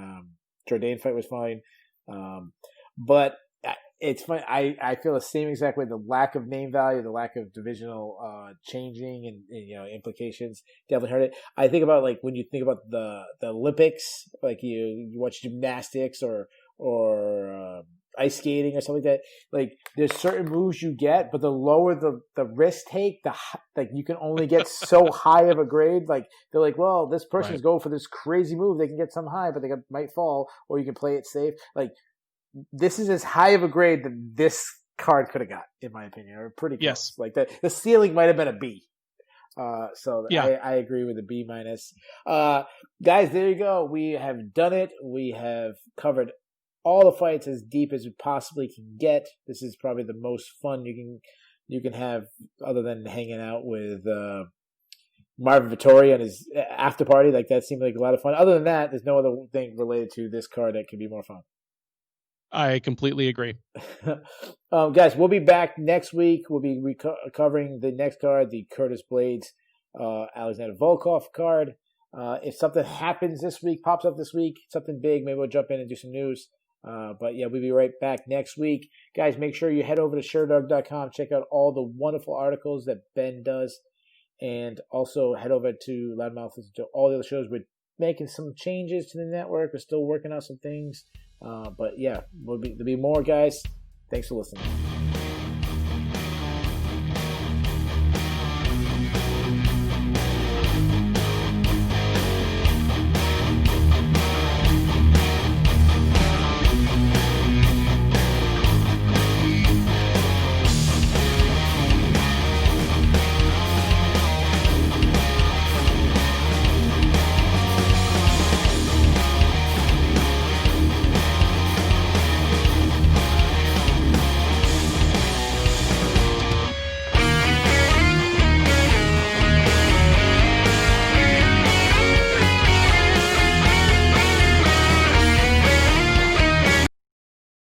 Jourdain fight was fine. But it's fun. I feel the same exact way. The lack of name value, the lack of divisional changing and implications definitely hurt it. I think about like when you think about the Olympics, like you watch gymnastics or ice skating or something like that. Like there's certain moves you get, but the lower the risk take, like you can only get so high of a grade. Like they're like, well, this person's going for this crazy move. They can get some high, but they might fall, or you can play it safe. Like this is as high of a grade that this card could have got, in my opinion, or pretty close. Yes. Like the ceiling might have been a B. Yeah. I agree with the B-. Guys, there you go. We have done it. We have covered all the fights as deep as we possibly can get. This is probably the most fun you can have, other than hanging out with Marvin Vittori and his after party. Like that seemed like a lot of fun. Other than that, there's no other thing related to this card that could be more fun. I completely agree. Guys, we'll be back next week. We'll be covering the next card, the Curtis Blades, Alexander Volkov card. If something happens this week, pops up this week, something big, maybe we'll jump in and do some news. But yeah, we'll be right back next week. Guys, make sure you head over to SureDog.com, check out all the wonderful articles that Ben does, and also head over to Loudmouth to all the other shows. We're making some changes to the network. We're still working on some things. But yeah, there'll be more, guys. Thanks for listening.